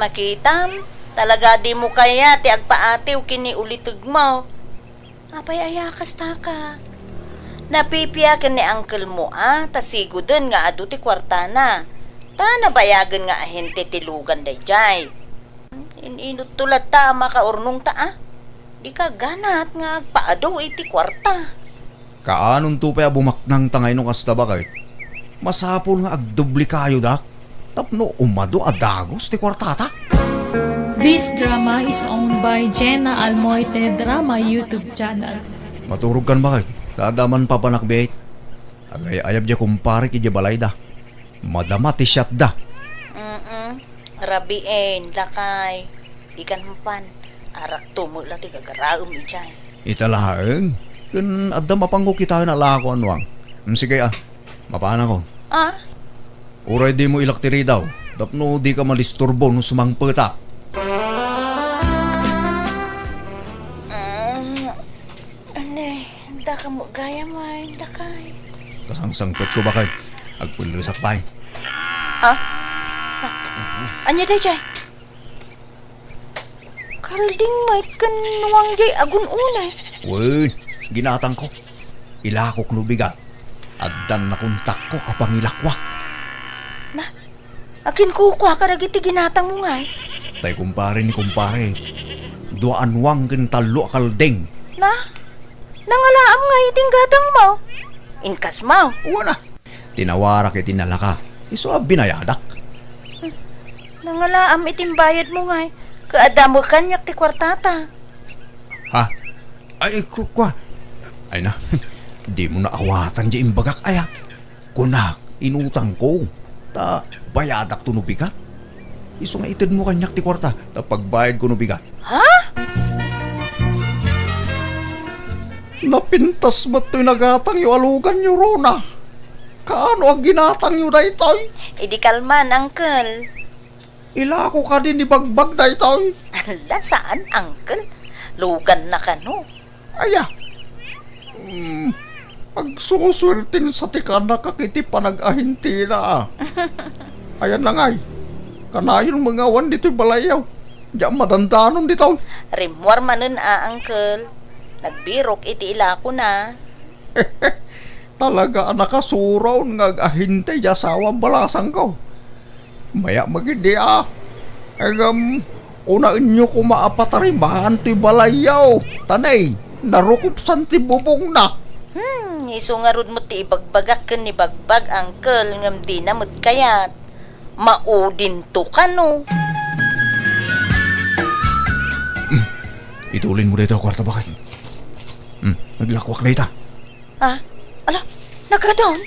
Makitam. Talaga di mo kaya ti agpaatiw kini ulitug mo. Apayaya kas ta ka. Napipiya ka ni uncle mo, tasigudon nga adu ti kwartana. Ta nabayagan nga ahente tilugan day jay. Inut tulad ta makaurnong ta Di ka ganat nga agpaado iti kwarta. Kaanon to pa bumaknang tangay no kasta bakit? Masapol nga agdubli kayo dak. Tapno umado adagos ti kwartata. This drama is owned by Jenna Almoite Drama YouTube channel. Maturog kan bakit? Dadaman pa panakbihit. Agay ayab dia kumpare ki dia balay da. Madama ti shot da. Rabiin, lakay. Di kan humpan. Arak tumo lang ti gagaraom ijay. Italaeng. Kan adda mapanggo kita na lako anwang. Sige mapana ko. Uray di mo ilaktiri daw. Tapno di ka malisturbo no sumangpeta. Da ka mo gaya man, lakay. Kasangsangpet ko bakit? Agpulisak pa. Anya day jay? Kalding may kanuang jay agun unay. Wen, ginatang ko. Ilakok lubigat. Addan na kontak ko apang ilakwak. Akin kukwa ka iti ginatang mo ngay. Tay kumpare ni kumpare. Duaan wang talo kalding. Nangalaam nga iting gatang mo. Inkas mo. Wala. Tinawarak itinalaka. Iso binayadak. Nangalaam iting bayad mo ngay. Kaadamo kanyak ti kwartata. Ha? Ay, kwa. Ay na. Di mo na awatan di imbagak aya. Kunak, inutang ko. Ta, bayadak to nubigat. Iso nga itid mo kanyak ti kwarta. Ta pagbayad ko nubigat. Napintas mo to'y nagatang yu alugan yu Rona. Kaano ang ginatang yu da ito'y? Idi kalman, uncle. Ilako ka din ni bagbag da ito'y. Ala, saan, uncle? Lugan na ka, no? Aya. Pagsuswertin sa tikan na kakiti panag-ahinti na. Ayan na ngay. Kanayon mga wan dito'y balayaw. Diyan madandanon dito'y. Rimwar manen uncle. Nagbirok iti ila ko na. Talaga nakasuraw ngag-ahinte di asawang balasang ko. Maya magindi unaan nyo kumaapatarimahan ti balayaw. Tanay, narukupsan ti bubong na. Isungarod mo ti ibagbagak ken ni bagbag, uncle, ngam di na mo't kayat. Maudin to ka, no? Itulin mo dito kwarta bakit? Naglakwak na ita. Ala, nagadon?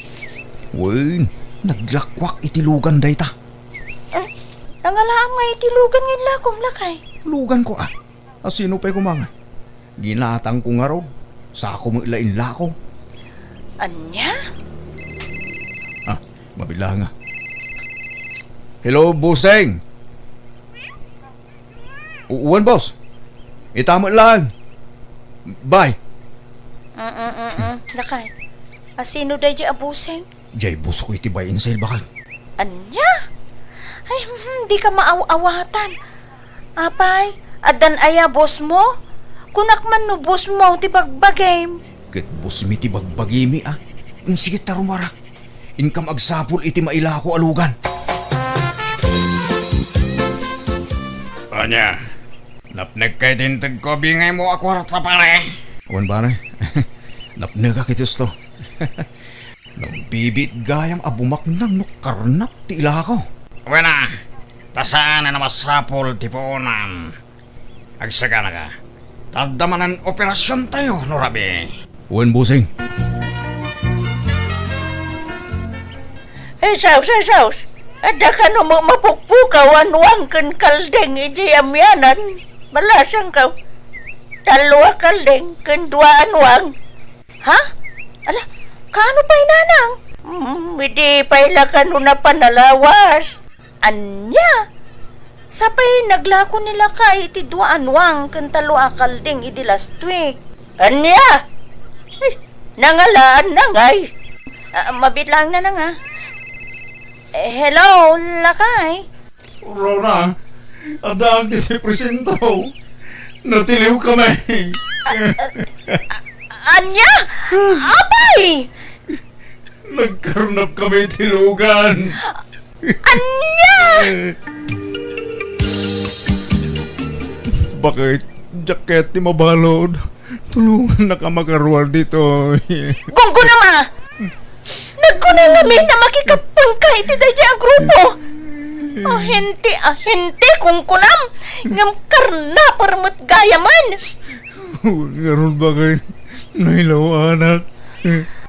Wen, naglakwak itilugan da ita. Nangalaam nga itilugan ngin lakom, lakay. Lugan ko Asino pa'y kumanga? Ginatang ko nga raw. Sa ako mo ilain lako. Anya? Mabila nga. Hello, Buseng. Uwan, boss. Itama lang. Bye. Lakay. Asino day di abuseng? Jay, buso ko itibayin sa bakal. Anya? Ay, di ka maaw-awatan. Apay, adan aya boss mo? Kunak man no boss mo, ti bagbagay. Ket bus mi ti bagbagimi Sige tarumara. Inkam agsapul iti maila ko alugan. Anya, napnag kay tintag ko bingay mo ako rata pare. Wan ba na? Napnag ka kitos to. Nambibit gayam abumak nang nukarnap ti ila ko. Wala, tasaan na masapol ti poonan. Agsaga na ka. Tadamanan operasyon tayo, no Rabi. Wan, Buseng. Saus. Ada ka no mapukpukaw anuang kan kaldeng iji amyanan. Malasang ka. Dalawa kaldeng kan dua anuang. Ha? Ala, kano pa'y nanang? Hindi pa'y lakano na panalawas. Anya? Sapay naglako nila ka iti dua anuang kan talwa kaldeng iti last week. Anya? Nangalaan na ngay. Mabit lang na nga. Hello, lakay. Rona, adang kiti presento. Natiliw kami. Anya? Apay! Nagkarnap kami tilugan. Anya! Bakit? Jacket ni mabalod. Tulungan na ka magaruar dito. Gunggo naman! Nagkunang namin na makikapang ka iti dahi ang grupo. Ahente kung kunam. Ngam karna parmat gayaman. Ngaron ba kayo nailaw anak?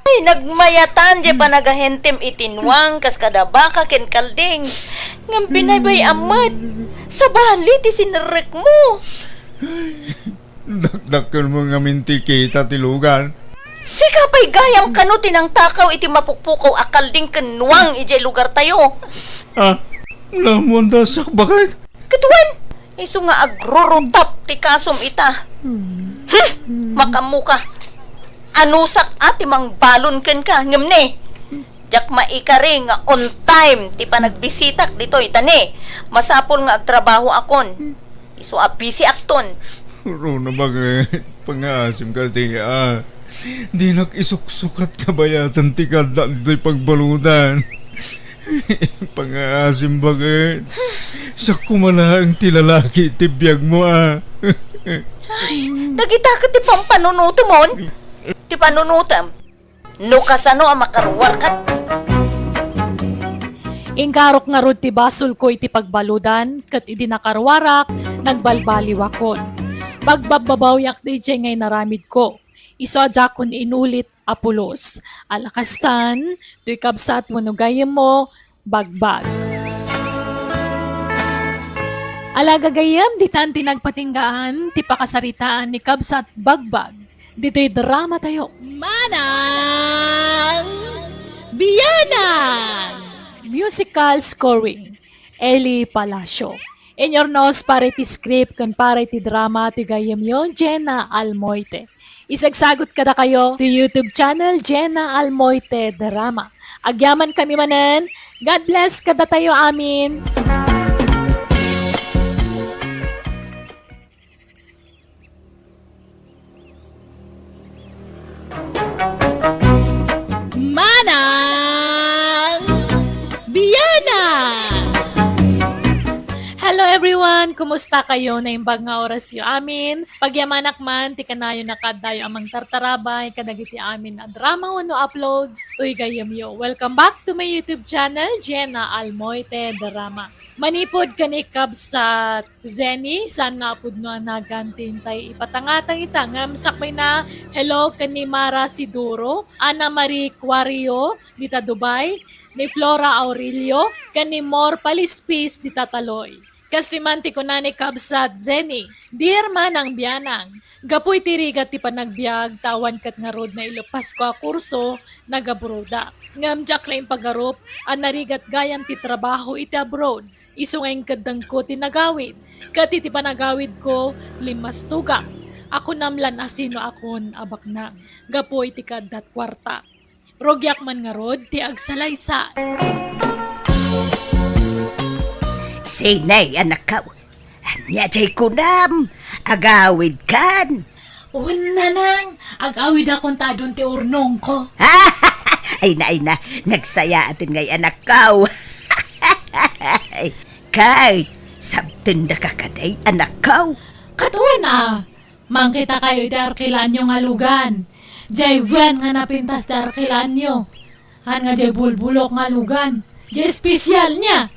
Ay, nagmayatan di pa nagahentem itinwang kas kada baka ken kalding. Ngam binaybay amat. Sa bali ti sinarek mo. Dakdak mo nga minti kita tilugan. Sikapay gayam kano tinang takaw iti mapukpukaw akalding kenwang ijay lugar tayo. Lamon dasak bakit? Katuan, iso nga agrorotap ti kasom ita. Makamuka. Anusak ati mang balon ken ka, ngamne. Jak maikari nga on time ti panagbisitak dito itani. Masapol nga agtrabaho akon. Iso busy akton. Ro na bakit? Pangasim ka tiya. Di nakisuksukat kabayatan ti kada dito'y pagbalutan. Pangasim bakit? Sa kumalaang ti lalaki ti biyag mo Dagita ka ti pampanunutumon. Ti panunutam. No kasano ang makaruwar ka. Ingkarok nga rod ti basol ko iti pagbaludan, kat idi nakarwarak, nagbalbaliwakon. Pagbababawiak di ngay naramid ko. Iso adjakon inulit apulos. Alakastan, tuy kabsat mo gayem mo, bagbag. Alagagayam, di tan tinagpatinggaan, ti pakasaritaan ni kabsat bagbag. Dito'y drama tayo. Manang Biyanan! Musical scoring, Eli Palacio. In your nose, pare ti script, kan pare ti drama, ti gayam yon, Jenna Almoite. Isagsagot kada kayo to YouTube channel, Jenna Almoite Drama. Agyaman kami manen. God bless kada tayo amin. Manang Biyanan! Hello everyone! Kumusta kayo na imbag nga oras yo amin? Pagyamanak man, ti kanayo nakadayo amang tartarabay, kadagiti amin na drama no uploads, tuy gayam yo. Welcome back to my YouTube channel, Jenna Almoite Drama. Manipod kanikab sa Zenny, saan nga pud no nagantin tay ipatangatang itangam sakmay na hello kanimara Siduro, Ana Marie Quario, dita Dubai, ni Flora Aurelio, kanimor Palispis, dita Taloy. Kastimanti ko na ni Kabsat Zenny, dear manang biyanang, gapoy tirigat ti panagbiag, tawan kat nga rod na ilupas ko a kurso, nagabroda. Ngamjak laing pagarup, an narigat gayam ti trabaho iti abroad, isungeng kadang ko tinagawid, kat iti panagawid ko, limas tuga. Ako namlan asino akon abak na, gapoy ti kadat kwarta. Rogyak man nga rod, ti agsalaysa. Sinay, anak ka. Anya jay kunam. Agawid kan. Una nang, agawid akong tadon ti urnong ko. Ay na. Nagsaya atin ngay anak ka. Kay, sabtun na kakaday anak ka. Katuan mangkita kayo iti arkilan nyo nga lugan. Jay van nga napintas ti arkilan nyo. Han nga jay bulbulok nga lugan. Jay espesyal niya.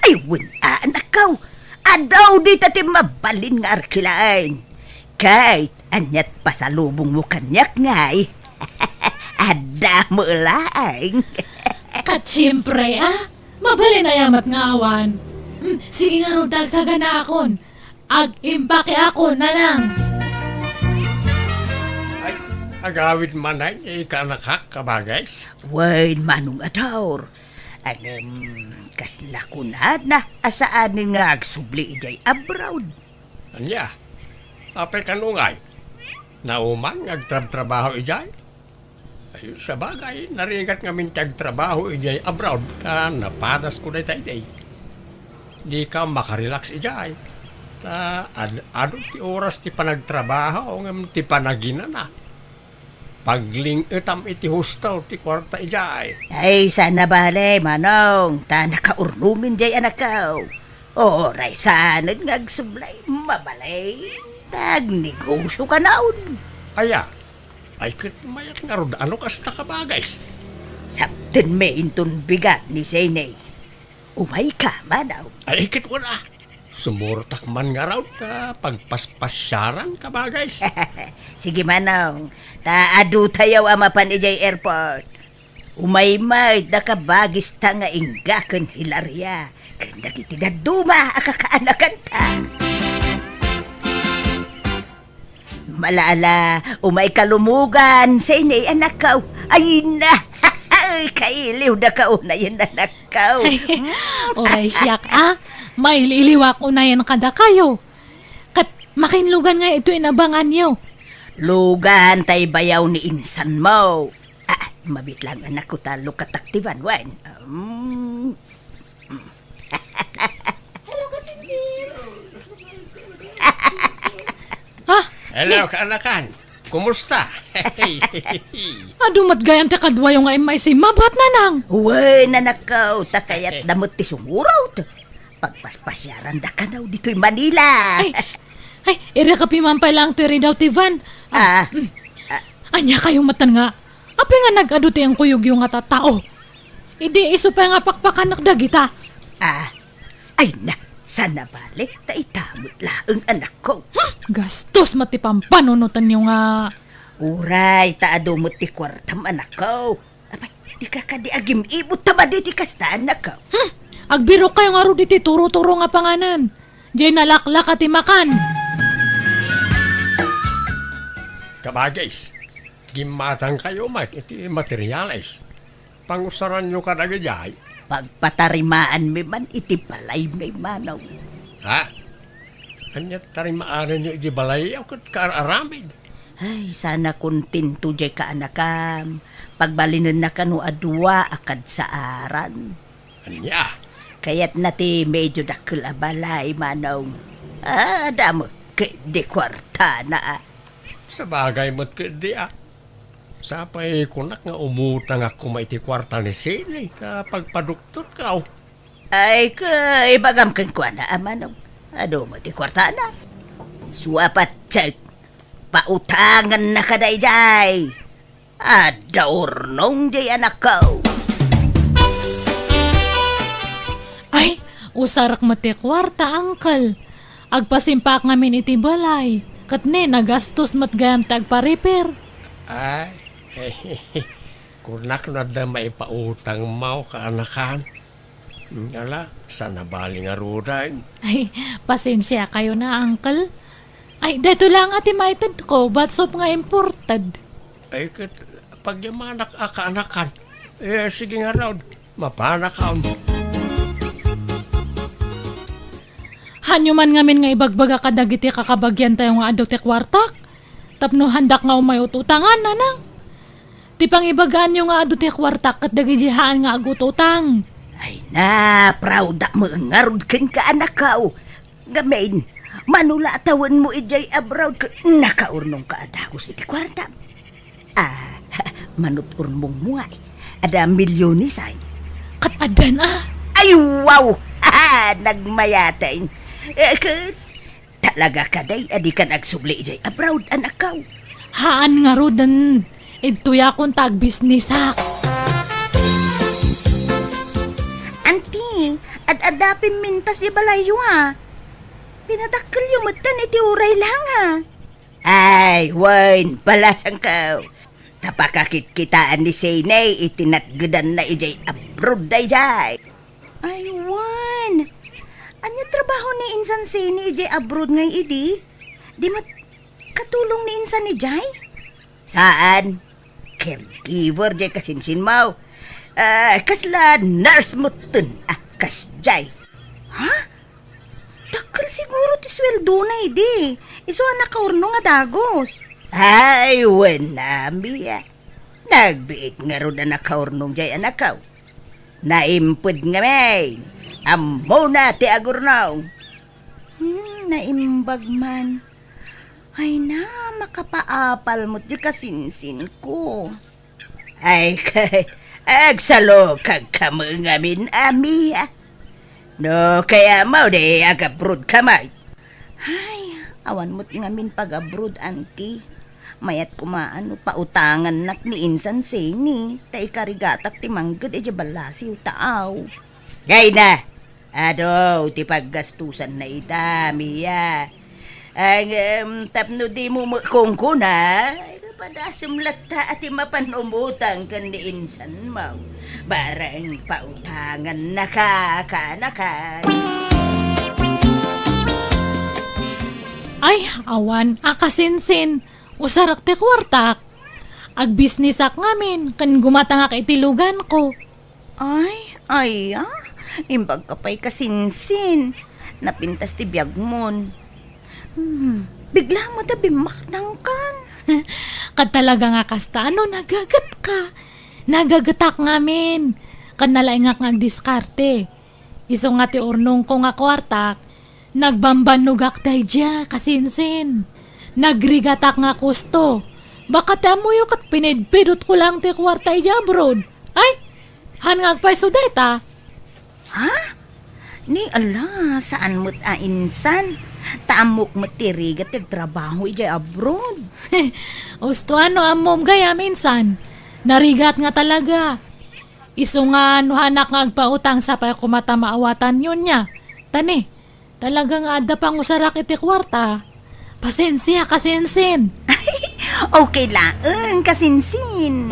Ay, wala, anak ka. Adaw di tati mabalin nga arkilain. Kahit anyat pasalubong mo kanyak ngay. Ada mo laing. Kat siyempre mabalin na yamat nga awan. Sige nga ron dagsaga na akon. Ag-impake ako nanang. Ay, agawid man ay ikanakak kabagay. Wain manong adawr. Kaslakunad na asaan nga agsubli ijay abroad. Anya, apay kanungay. Nauman agtrabaho ijay. Ay, sa bagay, narigat nga mintag trabaho ijay abroad ka napadas ko na tayo. Di ka makarelax ijay. Ano ti oras ti panagtrabaho o nga ti panaginan na. Pagling itam iti hostel ti kwarta ijay. Ay, sana bale, manong. Ta nakaurnumin jay anak ka. Oray sanad ngagsublay, mabalay. Tagnegosyo ka naon. Aya, ay kit mayat nga rod, ano kas nakabagay? Sabten me intun bigat ni Senay. Umay ka, manaw. Ay, ikit wala. Sumurtak man nga raw ta pagpaspasyaran ka ba, guys? Sige, manaw. Taado tayaw amapan ijay airport. Umay-may da ka bagis ta nga inggakan Hilaria. Kanda kitigaduma akakaanakan ta. Malala, umay kalumugan sa inay anakaw. Ay na, kailiw na ka una yun anakaw. Oray siyak may liliwak unayan kada kayo. Kat makinlugan nga ito inabangan nyo. Lugan tay bayaw ni insan mo. Mabit lang anak ko talo kataktivan, wan. Hello, kaanakan. Kumusta? Adumat gayang te kadwa yung ay may simabat na nang. Uwe, nanakaw, takayat damot ti sumuraw. Pagpaspasyaran da ka na dito'y Manila. Ay, iri ka pimampay lang tuwiri daw tivan. Anya kayong matan nga. Api nga nag-aduti ang kuyog yung nga tatao. Idi iso pa nga pakpakan nakdagita. Ay na, sana balik ta itamot laang anak ko. Gastos matipang panunutan yung nga. Uray, taadumot ti kwartam anak ko. Abay, di ka kadi agim ibot tama di ti kasta anak ko. Agbiro kayo nga ro diti turo-turo nga panganan. Diyan nalaklak at imakan. Kabagais, gimatang kayo, Mike, iti materialis. Pangusaran nyo ka nagayay. Pagpatarimaan mi man iti balay may manaw. Ha? Kanya tarimaanan nyo iti balay ako kaararamid. Ay, sana kontinto jay ka anakam. Pagbalinan na kanu adwa akad sa aran. Anya? Kaya't nati medyo dakil a balay manaw. Damo, de kwarta na. Sa bagay mo't kadi Sapay kunak nga umutang ako maiti kwarta ni Sili ka pagpaduktor ka. Ay, kay bagam kan kwa na manaw. Ado mo ti kwarta na. Suapat check. Pautangan na kaday jay. Adaurnong jay anak ko. Ay, usarak mati kwarta, angkal. Agpasimpak ngamin iti balay. Katne, nagastos matgayam tagpa-repair. Ay, kunak na da maipautang mau kaanakan. Ala, sana bali nga rudan. Ay, pasensya kayo na, angkal. Ay, dito lang ati maited ko, batsop nga imported. Ay, pag yamanak kaanakan, sige nga raw, mapanakaon. Hanyo man ngamin nga ibagbaga kadagiti kakabagyan tayo nga adaw ti kwartak. Tapno handak nga umayot utangan, nanang. Ti pang ibagaan nyo nga adaw ti kwartak kat dagijihaan nga agut utang. Ay na, proud mo ngarod kin ka anak ko. Gamain, manula tawan mo ijay abroad ka nakaurnong ka adagos iti kwarta. Manuturn mong muay. Ada milyonisay. Kat adan Ay, wow! Nagmayatain. Talaga ka day, adi ka nagsubli ijay abroad anak ko. Haan nga rodan. Ituya kong tag-business hak. Auntie, ad-adapin mintas ibalayo Pinadakkel yung matan iti uray lang Ay, Wayne, palasang ka. Tapakakit-kitaan ni Sinay, itinatgadan na ijay abroad day jay. Ay, Juan. Anya trabaho ni Insan Sini ijay abroad ngay idi? Di mat katulong ni Insan ni Jay? Saan? Caregiver jay kasinsin mo. Kasla nurse mo tun. Kas jay. Ha? Dakkel siguro ti sweldo na idi. Iso anak kaurno nga dagos. Ay, wanami Nagbiit nga ro na nakaurnong jay anak ko. Naimpud nga may. Amo na ti agurnaw. Naimbag man. Ay na, makapaapal mo di kasinsin ko. Ay, agsalo kag kamo ngamin ami No, kaya mo de agabrod kamay. Ay, awan mo't ngamin pag-abroad, auntie. Mayat kumaano pautangan nak ni Insan Sini. Ta ikarigatak ti manggad balasiw taaw. Gay na, Ado, ti paggastusan na ita, Mia. Ang tapno di mo kung kuna, padasam lata at mapanumutang kan ni insan mo. Barang pautangan nakakanakan. Ay, awan, akasinsin. Usarak ti kwartak. Agbisnisak ngamin, kan gumatanga kay tilugan ko. Ay, imbag ka pa'y kasinsin. Napintas ti biyag mon. Bigla mo da bimaknang kan. Kad talaga nga kasta, ano, nagagat ka. Nagagatak ngamin. Kan nalaing nga diskarte. Iso nga ti urnong ko nga kwartak. Nagbambanugak day dya, kasinsin. Nagrigatak nga kusto. Baka ti amuyo kat pinidpidot ko lang ti kwarta dya abroad. Ay, hangag pa iso data. Ha? Ni ala, saan mo't insan? Taamok matirigat trabaho ijay abroad. Usto ano amom gaya minsan. Narigat nga talaga. Iso nga nuhanak nga agpautang sa pa kumata maawatan yun niya. Tani, talagang ada pang usarak iti kwarta. Pasensya, kasensin. Okay lang, kasinsin.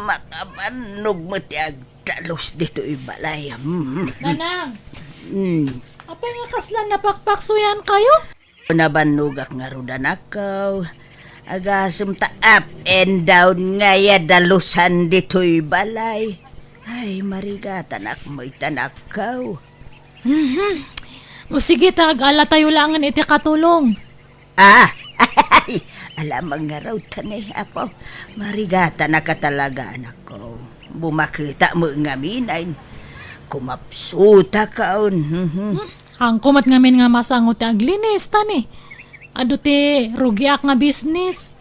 Makabanog mo ti agdalos dito ibalay. Nanang, apay nga kaslan napakpaksuyan kayo? Nabanugak nga rudan ako. Agasum ta up and down nga ya dalusan dito'y balay. Ay, marigatan ak mo'y tanakaw. O sige tag, ala tayo langan iti katulong. Ay, alamang nga raw tanay, apo. Marigatan na ka talaga, anak ko. Bumakita mo nga minay. Kumapsuta kaon. Hangkumat ngamin nga masangot ti aglinis, tani. Ado ti rugiak nga business.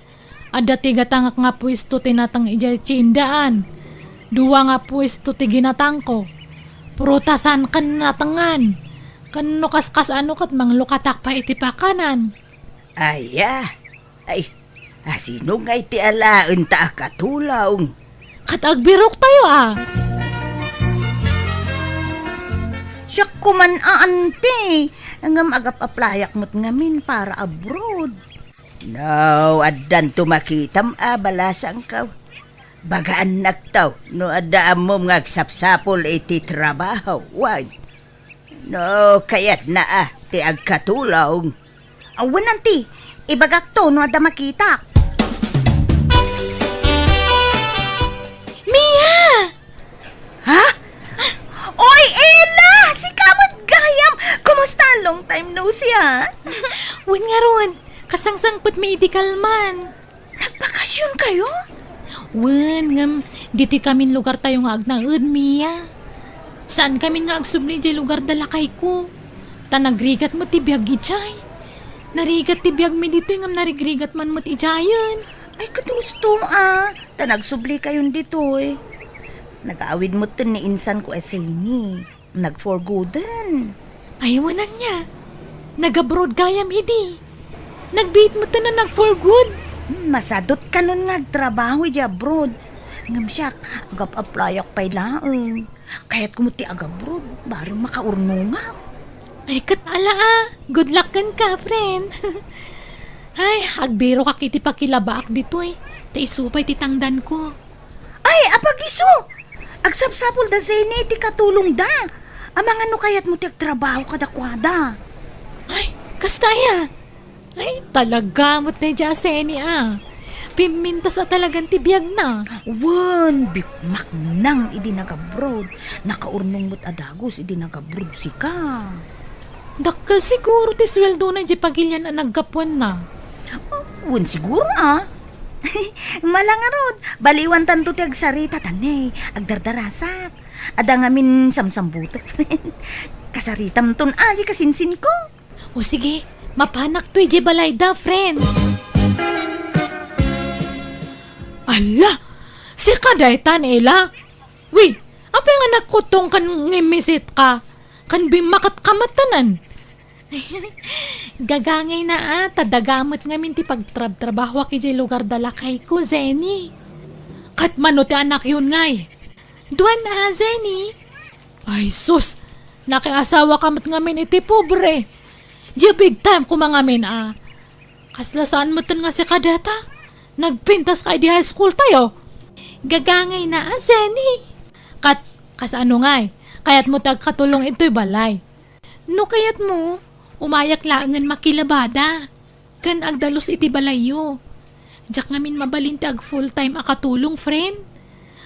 Ada ti gatangak nga pwesto tinatang ijay tsindaan. Duwa nga pwesto ti ginatang ko. Prutasan kan natangan. Kano kaskas ano kat manglukatak pa iti pakanan. Ay, sino nga iti alaen ta katulaw? Kat agbirok tayo Siya kuman ante. Ang agap-aplayak mo't ngamin para abroad. No, adan tumakitam balasang ka. Bagaan nagtaw, no adaan mo ngagsapsapol iti trabaho. Wag. No, kayat na ti agkatulaw. Awan nanti, ibagak to no ada makita. Mia! Ha? Oy, Ella! Si Kamot Gayam! Kumusta? Long time no see, ha? Win nga ron, kasangsangpot may idikalman. Nagbakasyon kayo? Wen, ngam, dito kami lugar tayo nga agnaud, Mia. Saan kami nga agsubli di lugar dalakay ko? Tanagrigat mo tibiyag ijay. Narigat tibiyag mi dito ngam narigrigat man mo ijayan. Ay, katusto, Tanagsubli kayon dito, eh. Nag-aawid mo to ni insan ko eseni. Nag-forgoodin. Ayawanan niya. Nag-abroad gayam idi. Nag-beat mo to na nag-for good. Masadot ka nun nga trabaho di abroad. Ngam siya, agap-aplayak pa'y laeng. Kaya't kumuti agabroad, baro makaurno nga. Ay, katala Good luck ka, friend. Ay, agbiro ka kiti pakilabaak dito eh. Taisupay titangdan ko. Ay, apagiso! Agsapsapol da zene, ti katulong da. Amang ano kaya't mo ti agtrabaho kadakwada. Ay, kastaya. Ay, talaga mo't na dya seni Piminta sa talagang tibiyag na. Wan, bikmak nang idi nagabroad. Nakaurnong mo't adagos idi nagabroad si ka. Dakkel siguro ti sweldo na di pagilyan ang naggapuan na. Wan siguro Malangarod, baliwan tanto ti agsarita tanay, agdardarasak. Ada ngamin samsambutok, friend. Kasaritam ton di kasinsin ko. O sige, mapanak to'y di balay da, friend. Ala, si kadaytan, Ella. Wi, apa nga nakutong kan ngimisit ka? Kan bimakat kamatanan. Gagangay na tadagamot ngamin ti pagtrabaho ki di lugar dalakay ko, Zeni. Kat mano ti anak yun ngay. Duan na, Zenny. Ay, sus! Nakiasawa ka mat ngamin iti pobre. Di big time kumangamin Kaslasaan mo nga si kadata. Nagpintas ka di high school tayo. Gagangay na, Zenny. Kas ano nga'y, kaya't mo tagkatulong ito'y balay. No kayat mo, umayak laangan makilabada. Kan agdalos iti balayo. Diyak ngamin mabalin ti ag full time akatulong, friend.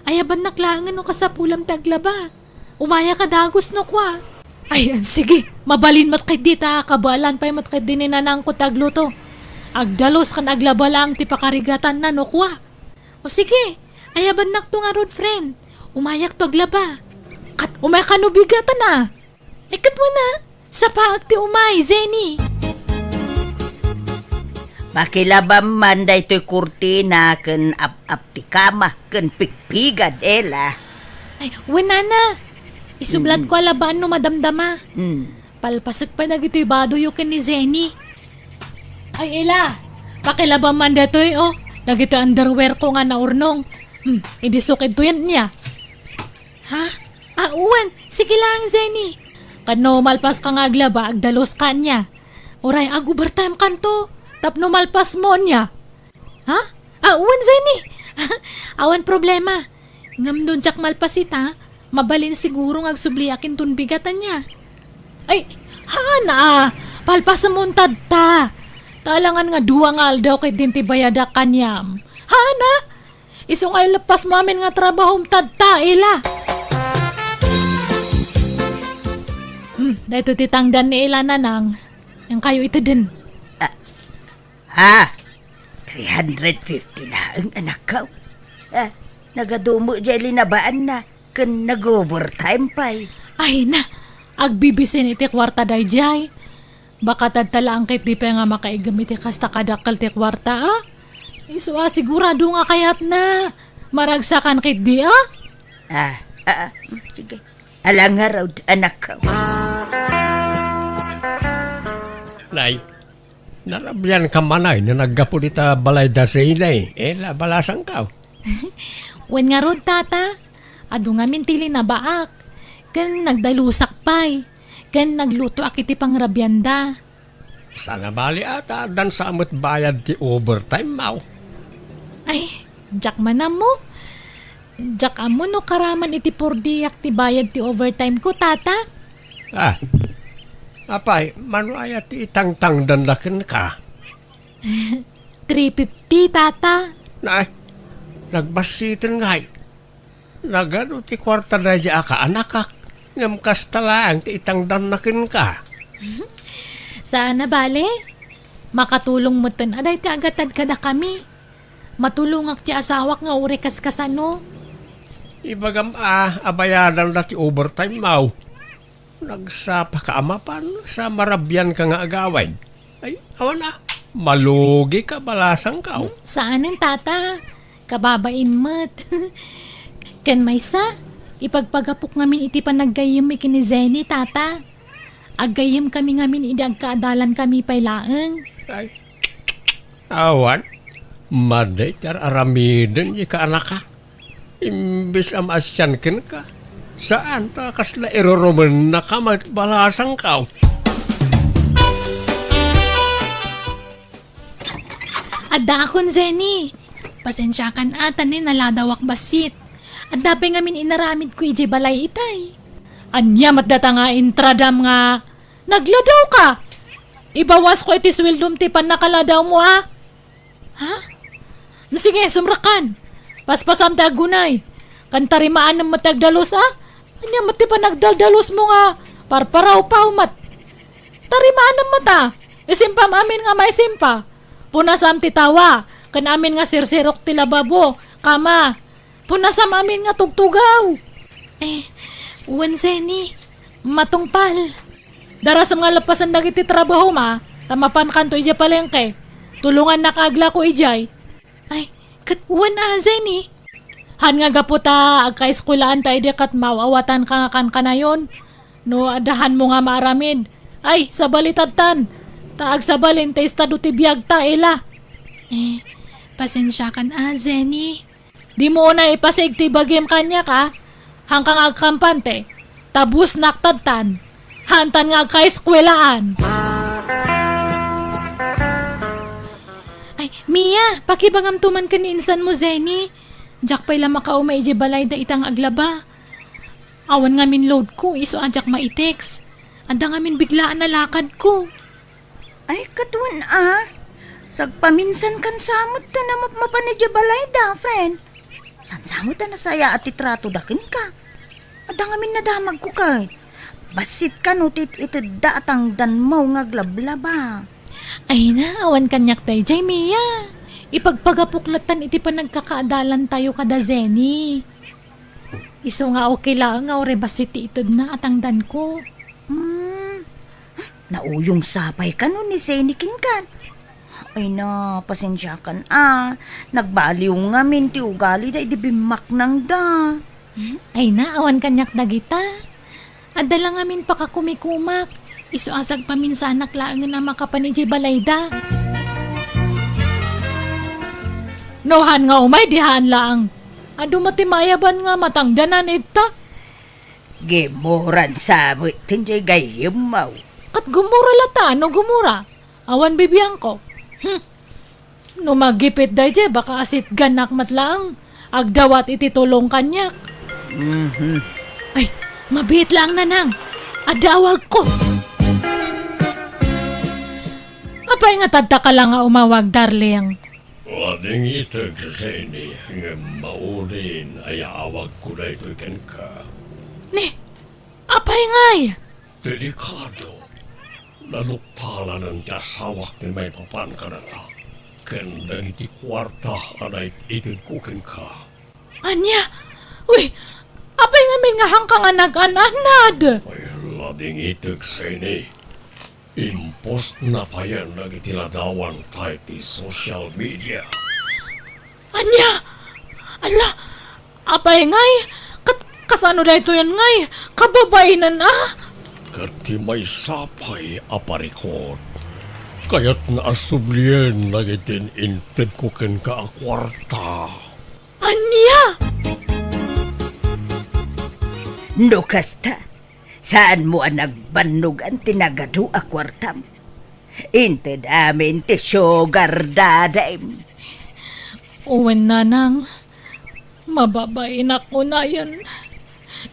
Ayaban naklangan no kasapulam taglaba. Umaya ka dagos no kwa. Ayan, sige. Mabalin mat kay dita. Kabalan pa'y mat kay dininanang ko tagluto. Agdalos kan aglaba lang ti pakarigatan na no kwa. O sige, ayaban nakto nga rod, friend. Umayak to aglaba. Kat umay ka no bigatan na. Ikat mo na. Sa paag ti umay, Zenny. Makilabam man da ito'y kurtina ken ap ti kama ken pikpigad ela. Ay, wala na. Isublat ko alabaan no madamdama. Palpasag pa nagito'y baduyo ken ni Zenny. Ay, Ela. Pakilabam man dato'y, Nagito underwear ko nga naurnong. Idisukid to yan niya. Ha? Uwan. Sige lang, Zenny. Kano malpas ka nga aglaba, agdalos ka niya. Oray, overtime kanto. Tapno malpas mo niya. Ha? Uwan, Zenny. Awan problema. Ngam doon tsak malpasita, mabalin siguro ng agsubliakin tun bigatan niya. Ay, hana. Palpasan mo ta. Talangan nga duwa nga aldaw kay dinti bayada kanyam. Hana. Isong ay lapas mo amin nga trabaho tadta, Ela. Dahito titangdan ni Ela nanang. Yang kayo ito din. 350 na ang anak ka. Nagadumo dyan linabaan na. Kan nag-overtime pa'y. Ay na. Agbibisin iti kwarta day jay. Baka tadtala ang kit di pa nga makaigamit kasta kadakal ti kwarta Iso sigurado nga kayat na. Maragsakan kit di Sige. Alang nga raw anak ka. Nay, narabyan ka manay na naggapo dita balay da sa inay. Ela, balasang ka. Wen nga rod, tata. Ado nga mintili na baak. Kan nagdalusak pa'y. Kan nagluto akiti pangrabyanda. Sana bali ata, dan sa amot bayad ti overtime mau. Ay, jak manam mo. Jak amo no karaman iti pordiyak ti bayad ti overtime ko, tata. Apay, mano ay ti itang-tang dandakin ka. 350, tata. Nay, nagbasitin nga'y. Nagano ti kwarta na dya ka anakak. Ngam kastalaan ti itang dandakin ka. Sana bale? Makatulong mo tan aday ti agatan kada kami. Matulungak ti asawak nga uri kaskasano. Ibagam abayadan na ti overtime mau. Nagsapa ka amapan sa marabyan ka nga agaway. Ay, awan na. Malugi ka balasang ka. Saanin, tata? Kababain mo't. Ken maysa, ipagpagapok ngamin iti panaggayim ikini Zenny, tata. Aggayim kami ngamin idi agkaadalan kami paylaeng. Ay, awan. Maday tar aramiden di ka anak ka. Imbis amasyankin ka. Saan pa kasla iroroman na ka balasang ka? Adda akon, Zenny. Pasensya kan atan ni naladawak basit. Adda pa ngamin inaramid ko iji balay itay. Anya matdata nga intradam nga. Nagladaw ka. Ibawas ko iti swildom ti pan nakaladaw mo Ha? Sige, sumrakan. Paspasam ti agunay. Kantarimaan ng matagdalos Anya mati pa nagdaldalos mo nga. Parparaw pa umat. Tarimaan ng mata. Isimpam amin nga maisimpa. Punasam ti tawa. Kan amin nga sirsirok ti lababo. Kama. Punasam amin nga tugtugaw. Uwan, Zenny. Matungpal. Darasam nga lapasan dagiti trabaho tamapan kanto ija palengke. Tulungan na kaagla ko ijay. Ay, uwan Zenny. Han nga gaputa, agka-eskulaan tayo di kat mawawatan ka nga kan kanayon. No, adahan mo nga maaramid. Ay, sa balitatan. Taag sa balin, ta estado ti biyag ta, Ela. Pasensya kan Zenny. Di mo na ipasig ti bagim kanya ka. hangkang agkampante, tabus naktadtan, hantan nga agka-eskwelaan. Ay, Mia, pakibagam tuman ka ni insan mo, Zenny. Jack pa'y lama ka umay balay da itang aglaba. Awan nga min load ko, iso ajak maitex. Anda nga min biglaan na lakad ko. Ay, katuan sagpaminsan kan samot ta na mapanidya balay da, friend. Samsamot ta na saya at itrato dakin ka. Ada nga min nadamag ko kay. Basit ka no itid da atang dan mo nga glablaba. Ay na, awan kanyak tayo, Jay Mia. Ipagpagapuklatan iti pa nagkakaadalan tayo kada Zenny. Iso nga okay lang nga ore basit itid na atang dan ko. Nauyong sapay ka no ni Zenikin kan. Ay na, pasensya kan nagbaliw nga min ti ugali da idibimak nang da. Ay na, awan kanyak dagita. Adala nga min pakakumikumak. Iso asag paminsanak lang na makapaniji balayda. Nohan nga umay dihan lang. Ado matimayaban nga matangdanan ita. Gimuran samot tinjay gayem mo. Kat gumura lata, no gumura. Awan bibiyang ko. No magipit dahi, baka asit ganak matlang. Agdawat iti tulong kanyak. Ay, mabit lang nanang. Adawag ko. Apay nga tadta ka lang nga umawag, darling. Wading itag Zeni, nga maudin ay awag ko na ito ikan ka. Ni, apay ngay. Delikado. Naluktala ng jasawak ni may papan ka na ta. Kandang iti kwarta anay itid kukin ka. Anya, uy, apay nga may nga hangkang nag-ananad. Ay lading itag Zeni. Impost na pa yan nagitiladawang tayo ti social media. Anya, ala, apay ngay, kasano da ito yan ngay, kababainan Kati may sapay aparikot. Kaya't naasublien nagitin inted kukin ka akwarta. Anya! Nukasta, saan mo ang nagbanog ang tinagado akwartam? Inted amin ti sugar dadaim. Uwen nanang, mababain ako na yan.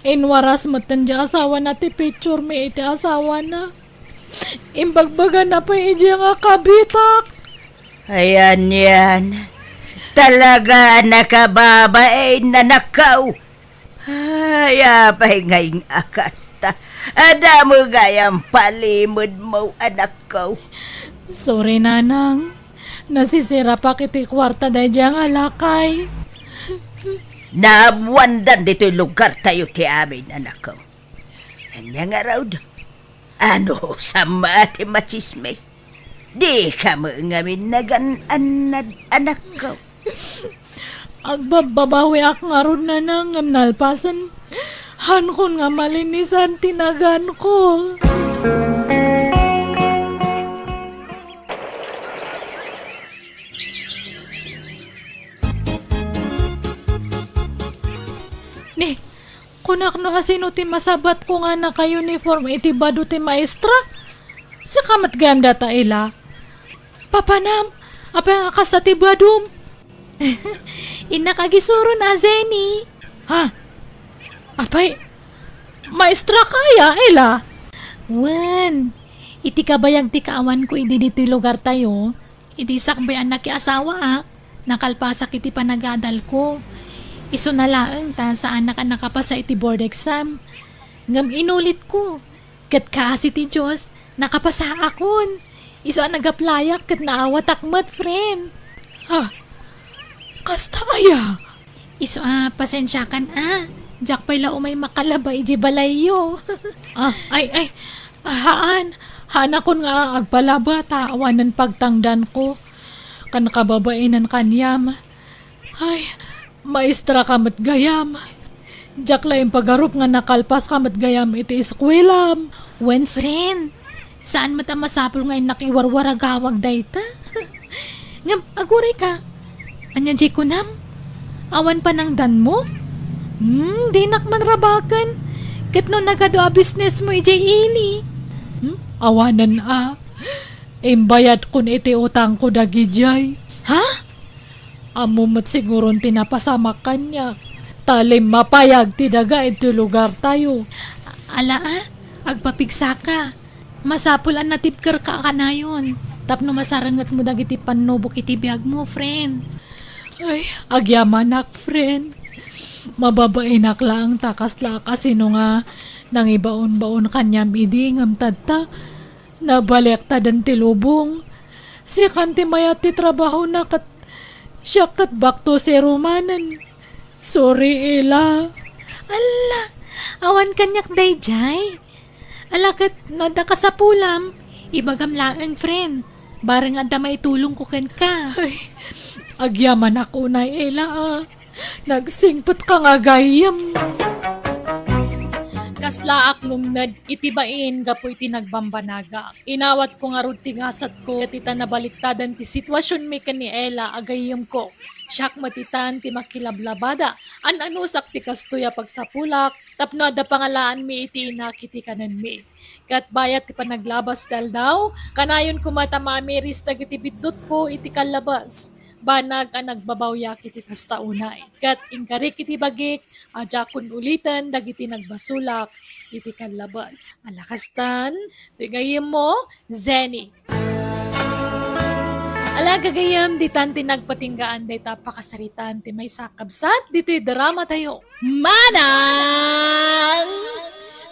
Inwaras matan di asawa na ti picture may iti asawa na. Imbagbaga na pa iti nga kabitak. Ayan yan. Talaga nakababain na nakaw. Ay, apay ngayong akasta. Ada mo gayang palimod mo, anak ko. Sorry nanang, nasisira pa kiti kwarta da di nga lakay. Nabuandan dito'y lugar tayo ti amin, anak ko. Anya nga raw do. Ano sa mati machismes? Di ka mo ngamin nagananad, anak ko. Agbababawi ak nga ron nanang ngam nalpasan. Hankon nga malinisan tinagan ko. Ni, kunak no hasino ti masabat ko nga naka-uniform iti bado ti maestra. Si kamat gayam data ila. Papanam, apa nga kasta ti badum? Inakagisuro na, Zeni. Ha? Apay, maestra kaya, ila? Wan, iti kabayag ti kaawan ko idi dito lugar tayo. Iti sakbay anak ki asawa nakalpasak iti panagadal ko. Iso na laeng ta sa anak nakapasa iti board exam. Ngam inulit ko. Kat kasi ti Diyos, nakapasa akon. Iso nagaplayak kat naawat akmat, friend. Ha? Kasta aya? Iso pasensya kan Jack pa'y lao may makalabay di balayo. Haan kon nga agpalaba taawanan pagtangdan ko. Kan kababainan kanyam. Ay, maestra kamat gayam. Jack lang pagarup nga nakalpas kamat gayam iti eskwelam. When friend, saan mata masapol ngayon nakiwarwaragawag dayta? Ngam, aguray ka. Anya di ko nam? Awan pa ng dan mo? Di nakman rabakan. Kat no nagado a business mo ijay ini. Awanan Imbayad kun iti utang ko dagi jay. Ha? Amumot siguron tinapasamak kanya. Talim mapayag ti daga iti lugar tayo. Ala agpapigsa ka. Masapulan na tipker ka kanayon. Tapno masarangat mo dagiti panubok iti biyag mo, friend. Ay, agyamanak, friend. Mababainak lang takas lakas sino nga nang ibaon-baon kanyam idingam tadta. Nabalik ta dan tilubong. Si kanti mayati trabaho na kat siya kat bakto si Romanan. Sorry, Ella. Ala, awan kanyak dayjay. Alakat nada ka sa pulam. Ibagam laang, friend. Barang anda maitulong ko ken ka. Ay, agyaman ako na, Ella. Nagsingpot ka nga gayam. Kasla aklumnad itibain gapoy tinagbambanaga. Inawat ko nga rod tingasat ko katita nabaliktadan ti sitwasyon mi ni Ella agayam ko. Siyak matitan ti makilablabada. Anusak ti kastuya pagsapulak. Tapno ada pangalaan mi iti inakiti kanan mi. Kat bayat ti panaglabas dal daw. Kanayon kumata mamiris dagiti bidot ko iti kalabas. Banag ang nagbabawyak iti kastaunay. Kat ingkarik iti bagik, ajakon ulitan dagiti nagbasulak iti kalabas. Alakastan, gayem mo, Zenny. Ala gagayam ditan ti nagpatinggaan day tapakasaritan ti may sakabsat dito'y drama tayo. Manang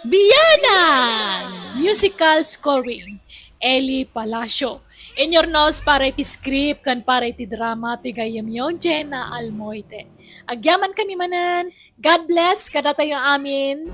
Biyanan! Musical scoring, Eli Palacio. In your nose para iti script kan para iti drama ti gayam yon Jenna Almoite. Agyaman kami manan. God bless kada tayo amin.